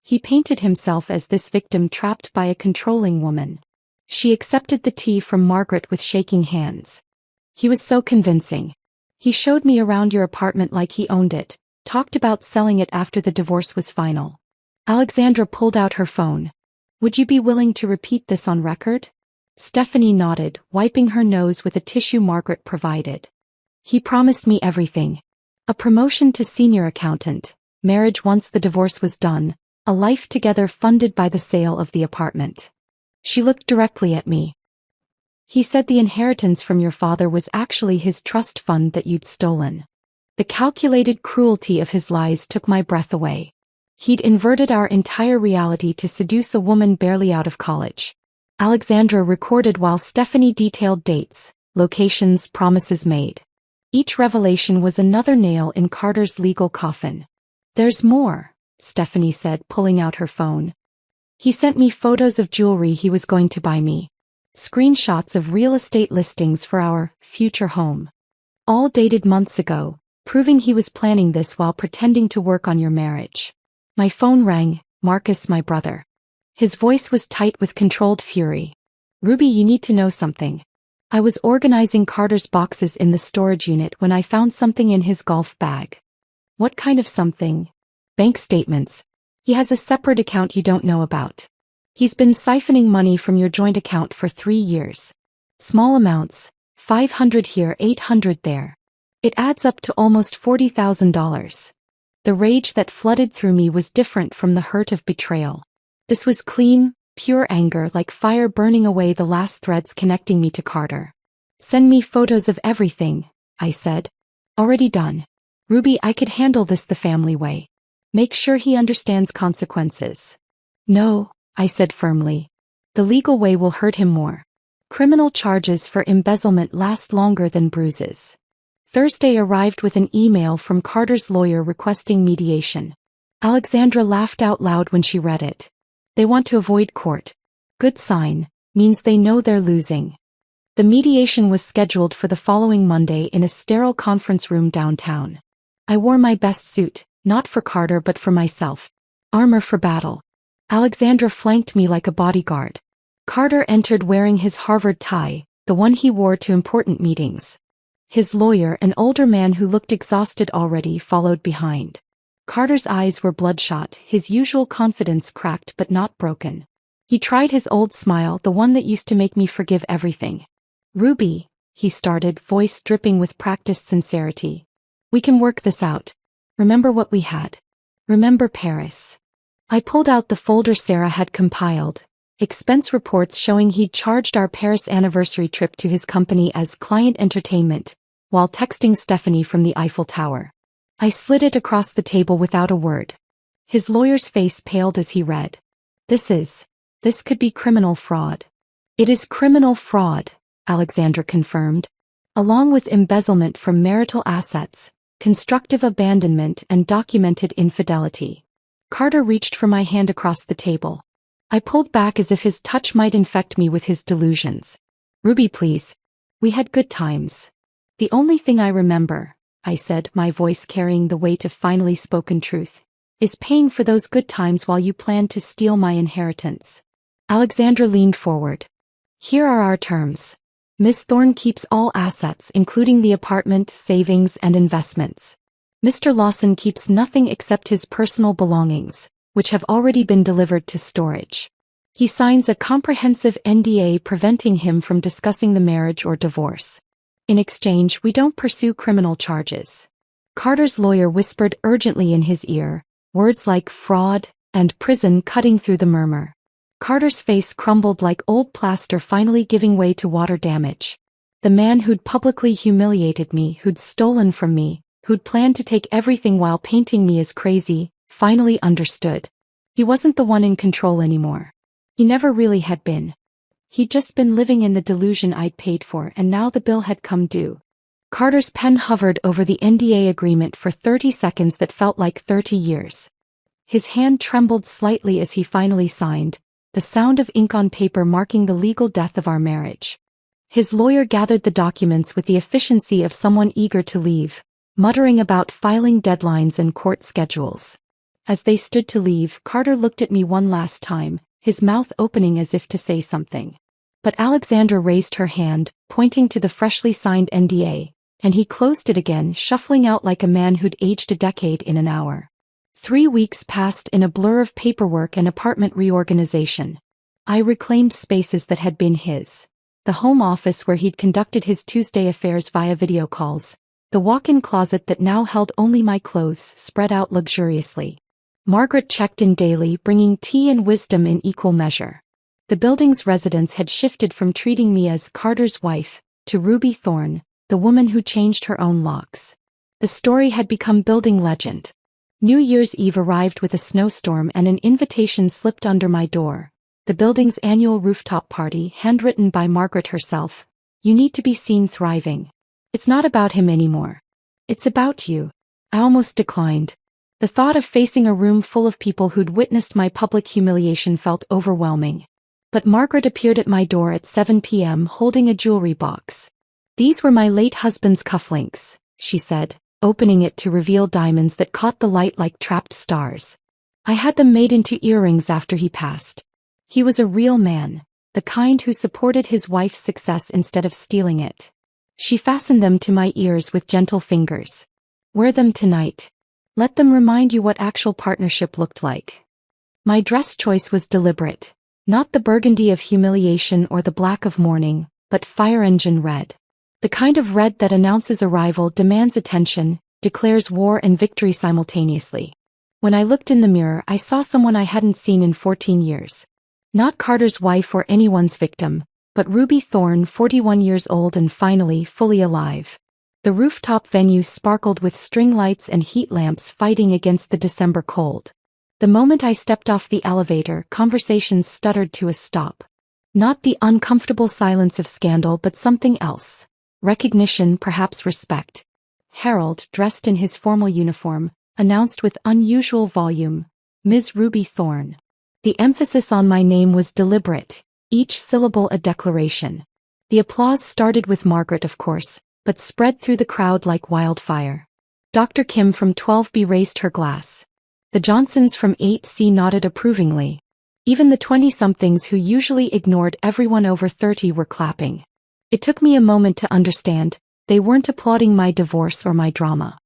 He painted himself as this victim trapped by a controlling woman. She accepted the tea from Margaret with shaking hands. He was so convincing. He showed me around your apartment like he owned it. Talked about selling it after the divorce was final. Alexandra pulled out her phone. "Would you be willing to repeat this on record?" Stephanie nodded, wiping her nose with a tissue Margaret provided. "He promised me everything. A promotion to senior accountant, marriage once the divorce was done, a life together funded by the sale of the apartment." She looked directly at me. "He said the inheritance from your father was actually his trust fund that you'd stolen." The calculated cruelty of his lies took my breath away. He'd inverted our entire reality to seduce a woman barely out of college. Alexandra recorded while Stephanie detailed dates, locations, promises made. Each revelation was another nail in Carter's legal coffin. "There's more," Stephanie said, pulling out her phone. "He sent me photos of jewelry he was going to buy me. Screenshots of real estate listings for our future home. All dated months ago, proving he was planning this while pretending to work on your marriage. My phone rang, Marcus, my brother. His voice was tight with controlled fury. Ruby, you need to know something. I was organizing Carter's boxes in the storage unit when I found something in his golf bag. What kind of something? Bank statements. He has a separate account you don't know about. He's been siphoning money from your joint account for 3 years. Small amounts, 500 here, 800 there. It adds up to almost $40,000. The rage that flooded through me was different from the hurt of betrayal. This was clean, pure anger, like fire burning away the last threads connecting me to Carter. Send me photos of everything, I said. Already done. Ruby, I could handle this the family way. Make sure he understands consequences. No, I said firmly. The legal way will hurt him more. Criminal charges for embezzlement last longer than bruises. Thursday arrived with an email from Carter's lawyer requesting mediation. Alexandra laughed out loud when she read it. They want to avoid court. Good sign, means they know they're losing. The mediation was scheduled for the following Monday in a sterile conference room downtown. I wore my best suit, not for Carter but for myself. Armor for battle. Alexandra flanked me like a bodyguard. Carter entered wearing his Harvard tie, the one he wore to important meetings. His lawyer, an older man who looked exhausted already, followed behind. Carter's eyes were bloodshot, his usual confidence cracked but not broken. He tried his old smile, the one that used to make me forgive everything. Ruby, he started, voice dripping with practiced sincerity. We can work this out. Remember what we had. Remember Paris. I pulled out the folder Sarah had compiled. Expense reports showing he'd charged our Paris anniversary trip to his company as client entertainment, while texting Stephanie from the Eiffel Tower. I slid it across the table without a word. His lawyer's face paled as he read. This could be criminal fraud. It is criminal fraud, Alexandra confirmed. Along with embezzlement from marital assets, constructive abandonment and documented infidelity. Carter reached for my hand across the table. I pulled back as if his touch might infect me with his delusions. Ruby, please. We had good times. The only thing I remember, I said, my voice carrying the weight of finally spoken truth, is paying for those good times while you planned to steal my inheritance. Alexandra leaned forward. Here are our terms. Miss Thorne keeps all assets including the apartment, savings, and investments. Mr. Lawson keeps nothing except his personal belongings, which have already been delivered to storage. He signs a comprehensive NDA preventing him from discussing the marriage or divorce. In exchange, we don't pursue criminal charges. Carter's lawyer whispered urgently in his ear, words like fraud and prison cutting through the murmur. Carter's face crumbled like old plaster finally giving way to water damage. The man who'd publicly humiliated me, who'd stolen from me, who'd planned to take everything while painting me as crazy, finally understood. He wasn't the one in control anymore. He never really had been. He'd just been living in the delusion I'd paid for, and now the bill had come due. Carter's pen hovered over the NDA agreement for 30 seconds that felt like 30 years. His hand trembled slightly as he finally signed, the sound of ink on paper marking the legal death of our marriage. His lawyer gathered the documents with the efficiency of someone eager to leave, muttering about filing deadlines and court schedules. As they stood to leave, Carter looked at me one last time, his mouth opening as if to say something. But Alexandra raised her hand, pointing to the freshly signed NDA, and he closed it again, shuffling out like a man who'd aged a decade in an hour. 3 weeks passed in a blur of paperwork and apartment reorganization. I reclaimed spaces that had been his. The home office where he'd conducted his Tuesday affairs via video calls. The walk-in closet that now held only my clothes spread out luxuriously. Margaret checked in daily, bringing tea and wisdom in equal measure. The building's residents had shifted from treating me as Carter's wife to Ruby Thorne, the woman who changed her own locks. The story had become building legend. New Year's Eve arrived with a snowstorm and an invitation slipped under my door. The building's annual rooftop party, handwritten by Margaret herself. You need to be seen thriving. It's not about him anymore. It's about you. I almost declined. The thought of facing a room full of people who'd witnessed my public humiliation felt overwhelming. But Margaret appeared at my door at 7 p.m. holding a jewelry box. "These were my late husband's cufflinks," she said, opening it to reveal diamonds that caught the light like trapped stars. "I had them made into earrings after he passed. He was a real man, the kind who supported his wife's success instead of stealing it." She fastened them to my ears with gentle fingers. "Wear them tonight. Let them remind you what actual partnership looked like." My dress choice was deliberate. Not the burgundy of humiliation or the black of mourning, but fire engine red. The kind of red that announces arrival, demands attention, declares war and victory simultaneously. When I looked in the mirror, I saw someone I hadn't seen in 14 years. Not Carter's wife or anyone's victim, but Ruby Thorne, 41 years old and finally fully alive. The rooftop venue sparkled with string lights and heat lamps fighting against the December cold. The moment I stepped off the elevator, conversations stuttered to a stop. Not the uncomfortable silence of scandal, but something else. Recognition, perhaps respect. Harold, dressed in his formal uniform, announced with unusual volume, "Ms. Ruby Thorne." The emphasis on my name was deliberate, each syllable a declaration. The applause started with Margaret, of course, but spread through the crowd like wildfire. Dr. Kim from 12B raised her glass. The Johnsons from 8C nodded approvingly. Even the 20-somethings who usually ignored everyone over 30 were clapping. It took me a moment to understand, they weren't applauding my divorce or my drama.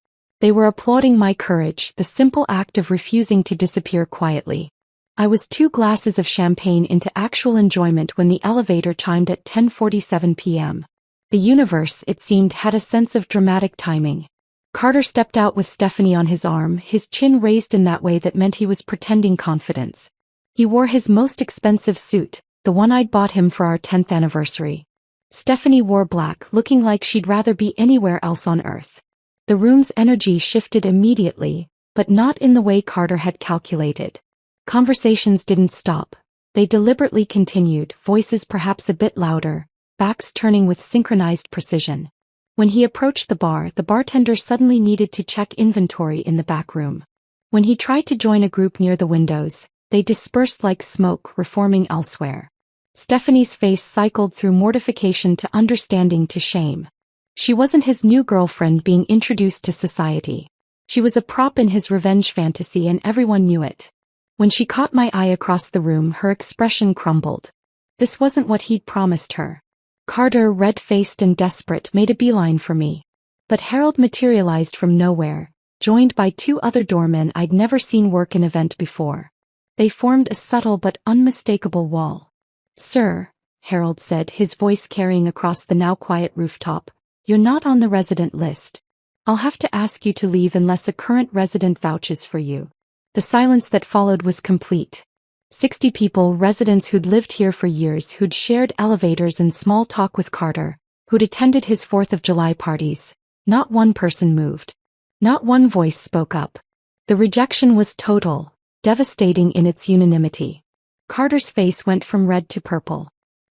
They were applauding my courage, the simple act of refusing to disappear quietly. I was 2 glasses of champagne into actual enjoyment when the elevator chimed at 10:47 p.m. The universe, it seemed, had a sense of dramatic timing. Carter stepped out with Stephanie on his arm, his chin raised in that way that meant he was pretending confidence. He wore his most expensive suit, the one I'd bought him for our 10th anniversary. Stephanie wore black, looking like she'd rather be anywhere else on earth. The room's energy shifted immediately, but not in the way Carter had calculated. Conversations didn't stop. They deliberately continued, voices perhaps a bit louder, backs turning with synchronized precision. When he approached the bar, the bartender suddenly needed to check inventory in the back room. When he tried to join a group near the windows, they dispersed like smoke, reforming elsewhere. Stephanie's face cycled through mortification to understanding to shame. She wasn't his new girlfriend being introduced to society. She was a prop in his revenge fantasy, and everyone knew it. When she caught my eye across the room, her expression crumbled. This wasn't what he'd promised her. Carter, red-faced and desperate, made a beeline for me. But Harold materialized from nowhere, joined by 2 other doormen I'd never seen work an event before. They formed a subtle but unmistakable wall. "Sir," Harold said, his voice carrying across the now quiet rooftop, "you're not on the resident list. I'll have to ask you to leave unless a current resident vouches for you." The silence that followed was complete. 60 people, residents who'd lived here for years, who'd shared elevators and small talk with Carter, who'd attended his 4th of July parties. Not one person moved. Not one voice spoke up. The rejection was total, devastating in its unanimity. Carter's face went from red to purple.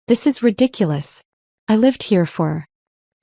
"This is ridiculous. I lived here for—"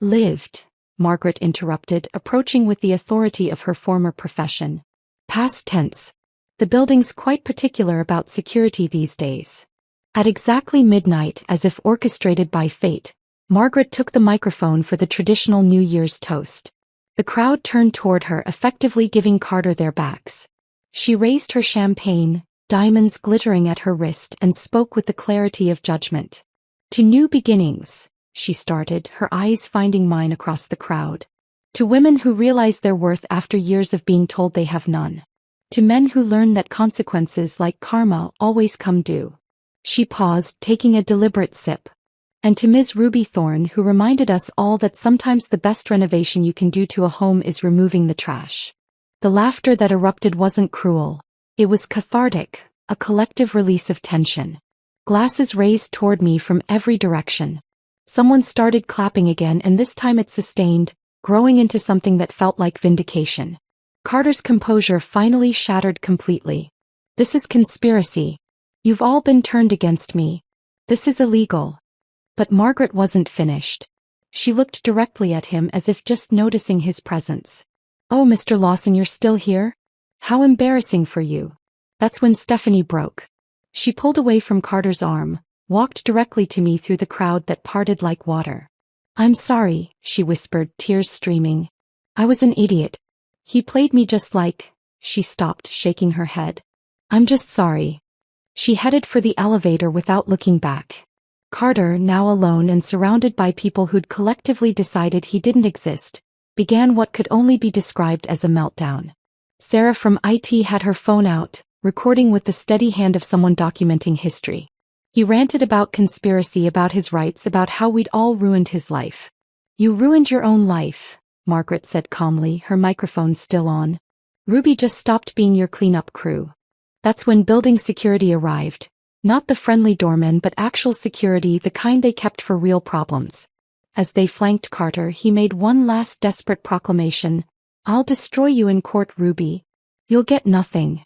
"Lived," Margaret interrupted, approaching with the authority of her former profession. "Past tense. The building's quite particular about security these days." At exactly midnight, as if orchestrated by fate, Margaret took the microphone for the traditional New Year's toast. The crowd turned toward her, effectively giving Carter their backs. She raised her champagne, diamonds glittering at her wrist, and spoke with the clarity of judgment. "To new beginnings," she started, her eyes finding mine across the crowd. "To women who realize their worth after years of being told they have none. To men who learn that consequences like karma always come due." She paused, taking a deliberate sip. "And to Ms. Ruby Thorne, who reminded us all that sometimes the best renovation you can do to a home is removing the trash." The laughter that erupted wasn't cruel. It was cathartic, a collective release of tension. Glasses raised toward me from every direction. Someone started clapping again, and this time it sustained, growing into something that felt like vindication. Carter's composure finally shattered completely. "This is conspiracy. You've all been turned against me. This is illegal." But Margaret wasn't finished. She looked directly at him as if just noticing his presence. "Oh, Mr. Lawson, you're still here? How embarrassing for you." That's when Stephanie broke. She pulled away from Carter's arm, walked directly to me through the crowd that parted like water. "I'm sorry," she whispered, tears streaming. "I was an idiot. He played me just like—" She stopped, shaking her head. "I'm just sorry." She headed for the elevator without looking back. Carter, now alone and surrounded by people who'd collectively decided he didn't exist, began what could only be described as a meltdown. Sarah from IT had her phone out, recording with the steady hand of someone documenting history. He ranted about conspiracy, about his rights, about how we'd all ruined his life. "You ruined your own life," Margaret said calmly, her microphone still on. "Ruby just stopped being your cleanup crew." That's when building security arrived. Not the friendly doormen, but actual security, the kind they kept for real problems. As they flanked Carter, he made one last desperate proclamation. "I'll destroy you in court, Ruby. You'll get nothing."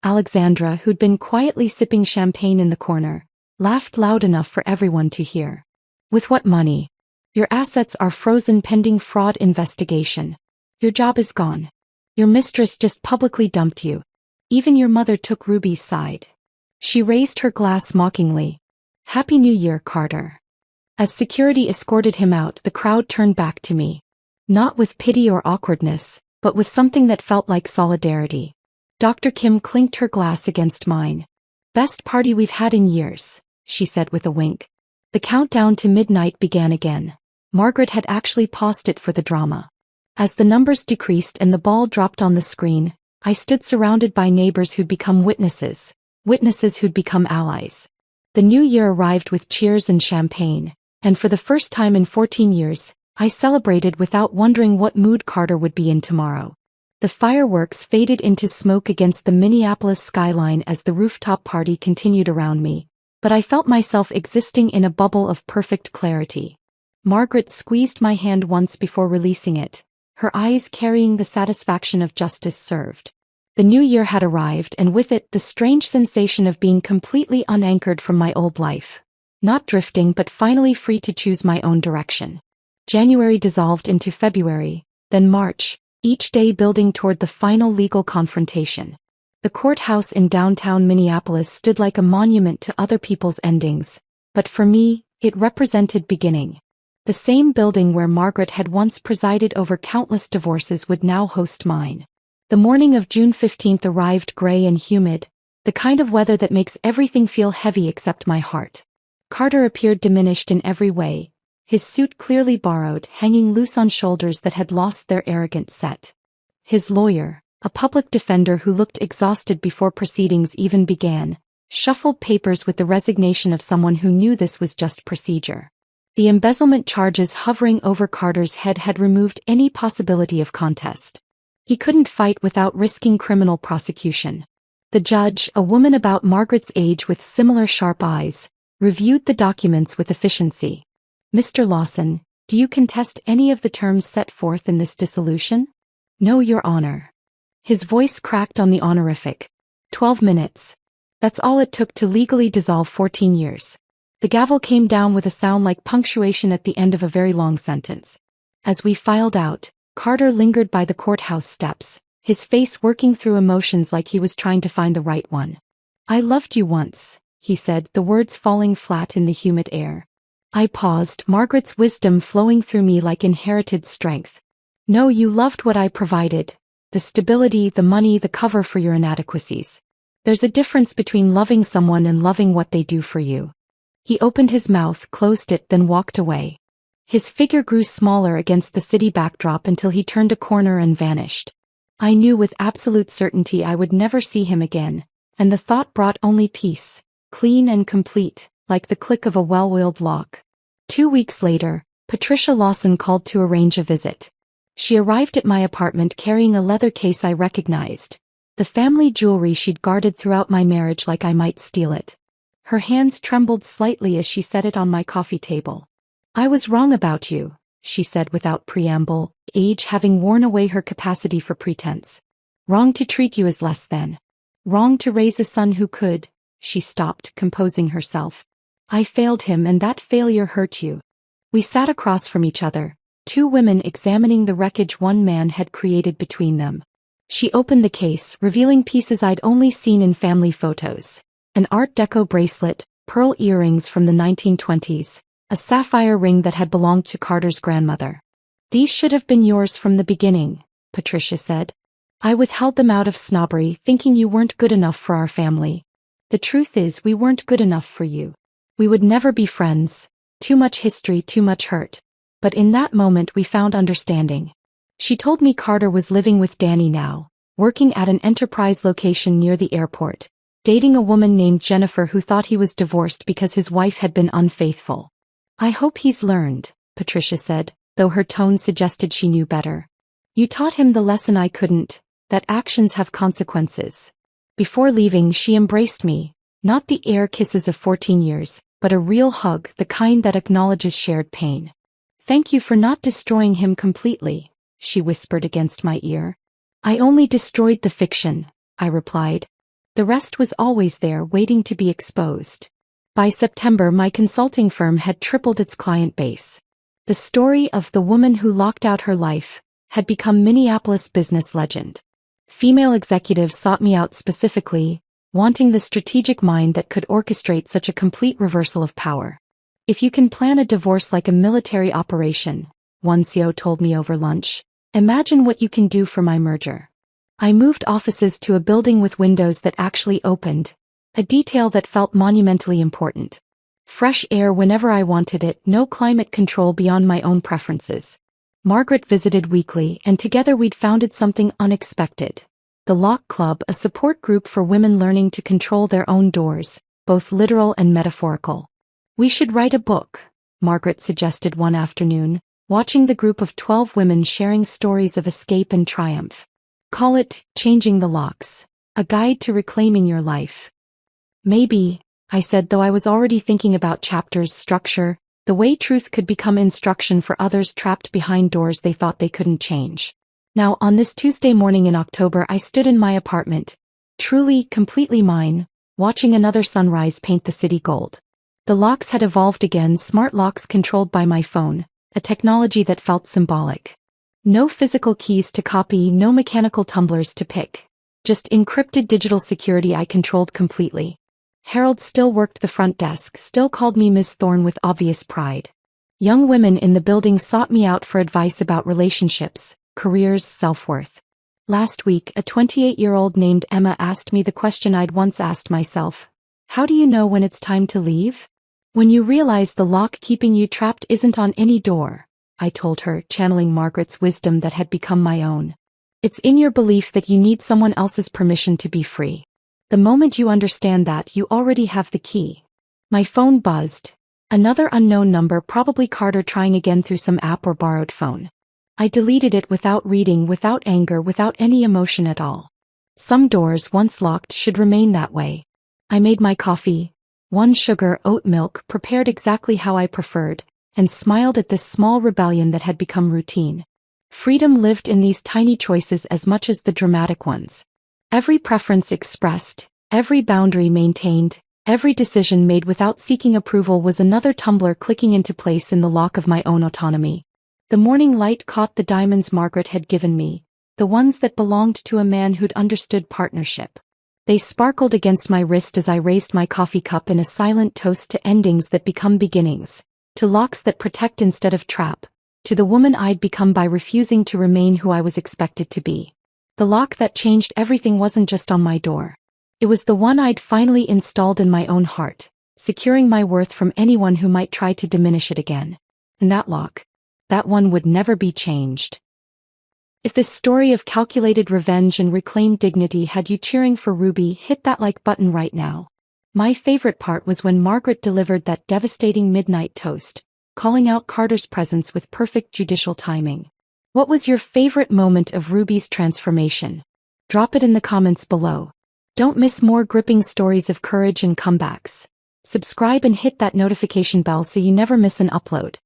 Alexandra, who'd been quietly sipping champagne in the corner, laughed loud enough for everyone to hear. "With what money? Your assets are frozen pending fraud investigation. Your job is gone. Your mistress just publicly dumped you. Even your mother took Ruby's side." She raised her glass mockingly. "Happy New Year, Carter." As security escorted him out, the crowd turned back to me. Not with pity or awkwardness, but with something that felt like solidarity. Dr. Kim clinked her glass against mine. "Best party we've had in years," she said with a wink. The countdown to midnight began again. Margaret had actually paused it for the drama. As the numbers decreased and the ball dropped on the screen, I stood surrounded by neighbors who'd become witnesses who'd become allies. The new year arrived with cheers and champagne, and for the first time in 14 years, I celebrated without wondering what mood Carter would be in tomorrow. The fireworks faded into smoke against the Minneapolis skyline as the rooftop party continued around me, but I felt myself existing in a bubble of perfect clarity. Margaret squeezed my hand once before releasing it, her eyes carrying the satisfaction of justice served. The new year had arrived, and with it the strange sensation of being completely unanchored from my old life. Not drifting, but finally free to choose my own direction. January dissolved into February, then March, each day building toward the final legal confrontation. The courthouse in downtown Minneapolis stood like a monument to other people's endings, but for me, it represented beginning. The same building where Margaret had once presided over countless divorces would now host mine. The morning of June 15th arrived gray and humid, the kind of weather that makes everything feel heavy except my heart. Carter appeared diminished in every way, his suit clearly borrowed, hanging loose on shoulders that had lost their arrogant set. His lawyer, a public defender who looked exhausted before proceedings even began, shuffled papers with the resignation of someone who knew this was just procedure. The embezzlement charges hovering over Carter's head had removed any possibility of contest. He couldn't fight without risking criminal prosecution. The judge, a woman about Margaret's age with similar sharp eyes, reviewed the documents with efficiency. "Mr. Lawson, do you contest any of the terms set forth in this dissolution?" "No, Your Honor." His voice cracked on the honorific. 12 minutes. That's all it took to legally dissolve 14 years. The gavel came down with a sound like punctuation at the end of a very long sentence. As we filed out, Carter lingered by the courthouse steps, his face working through emotions like he was trying to find the right one. "I loved you once," he said, the words falling flat in the humid air. I paused, Margaret's wisdom flowing through me like inherited strength. "No, you loved what I provided. The stability, the money, the cover for your inadequacies. There's a difference between loving someone and loving what they do for you." He opened his mouth, closed it, then walked away. His figure grew smaller against the city backdrop until he turned a corner and vanished. I knew with absolute certainty I would never see him again, and the thought brought only peace, clean and complete, like the click of a well-oiled lock. 2 weeks later, Patricia Lawson called to arrange a visit. She arrived at my apartment carrying a leather case I recognized, the family jewelry she'd guarded throughout my marriage like I might steal it. Her hands trembled slightly as she set it on my coffee table. "I was wrong about you," she said without preamble, age having worn away her capacity for pretense. "Wrong to treat you as less than. Wrong to raise a son who could." She stopped, composing herself. "I failed him, and that failure hurt you." We sat across from each other, two women examining the wreckage one man had created between them. She opened the case, revealing pieces I'd only seen in family photos. An Art Deco bracelet, pearl earrings from the 1920s, a sapphire ring that had belonged to Carter's grandmother. "These should have been yours from the beginning," Patricia said. "I withheld them out of snobbery, thinking you weren't good enough for our family. The truth is we weren't good enough for you. We would never be friends. Too much history, too much hurt. But in that moment we found understanding." She told me Carter was living with Danny now, working at an enterprise location near the airport, dating a woman named Jennifer who thought he was divorced because his wife had been unfaithful. "I hope he's learned," Patricia said, though her tone suggested she knew better. "You taught him the lesson I couldn't, that actions have consequences." Before leaving, she embraced me, not the air kisses of 14 years, but a real hug, the kind that acknowledges shared pain. "Thank you for not destroying him completely," she whispered against my ear. "I only destroyed the fiction," I replied. "The rest was always there waiting to be exposed." By September, my consulting firm had tripled its client base. The story of the woman who locked out her life had become Minneapolis business legend. Female executives sought me out specifically, wanting the strategic mind that could orchestrate such a complete reversal of power. "If you can plan a divorce like a military operation," one CEO told me over lunch, "imagine what you can do for my merger." I moved offices to a building with windows that actually opened, a detail that felt monumentally important. Fresh air whenever I wanted it, no climate control beyond my own preferences. Margaret visited weekly, and together we'd founded something unexpected. The Lock Club, a support group for women learning to control their own doors, both literal and metaphorical. "We should write a book," Margaret suggested one afternoon, watching the group of 12 women sharing stories of escape and triumph. "Call it Changing the Locks, a guide to reclaiming your life." "Maybe," I said, though I was already thinking about chapters' structure, the way truth could become instruction for others trapped behind doors they thought they couldn't change. Now, on this Tuesday morning in October, I stood in my apartment, truly, completely mine, watching another sunrise paint the city gold. The locks had evolved again, smart locks controlled by my phone, a technology that felt symbolic. No physical keys to copy, no mechanical tumblers to pick. Just encrypted digital security I controlled completely. Harold still worked the front desk, still called me Ms. Thorne with obvious pride. Young women in the building sought me out for advice about relationships, careers, self-worth. Last week, a 28-year-old named Emma asked me the question I'd once asked myself. "How do you know when it's time to leave?" "When you realize the lock keeping you trapped isn't on any door," I told her, channeling Margaret's wisdom that had become my own. "It's in your belief that you need someone else's permission to be free. The moment you understand that, you already have the key." My phone buzzed. Another unknown number, probably Carter trying again through some app or borrowed phone. I deleted it without reading, without anger, without any emotion at all. Some doors, once locked, should remain that way. I made my coffee, one sugar, oat milk, prepared exactly how I preferred, and smiled at this small rebellion that had become routine. Freedom lived in these tiny choices as much as the dramatic ones. Every preference expressed, every boundary maintained, every decision made without seeking approval was another tumbler clicking into place in the lock of my own autonomy. The morning light caught the diamonds Margaret had given me, the ones that belonged to a man who'd understood partnership. They sparkled against my wrist as I raised my coffee cup in a silent toast to endings that become beginnings, to locks that protect instead of trap, to the woman I'd become by refusing to remain who I was expected to be. The lock that changed everything wasn't just on my door. It was the one I'd finally installed in my own heart, securing my worth from anyone who might try to diminish it again. And that lock, that one would never be changed. If this story of calculated revenge and reclaimed dignity had you cheering for Ruby, hit that like button right now. My favorite part was when Margaret delivered that devastating midnight toast, calling out Carter's presence with perfect judicial timing. What was your favorite moment of Ruby's transformation? Drop it in the comments below. Don't miss more gripping stories of courage and comebacks. Subscribe and hit that notification bell so you never miss an upload.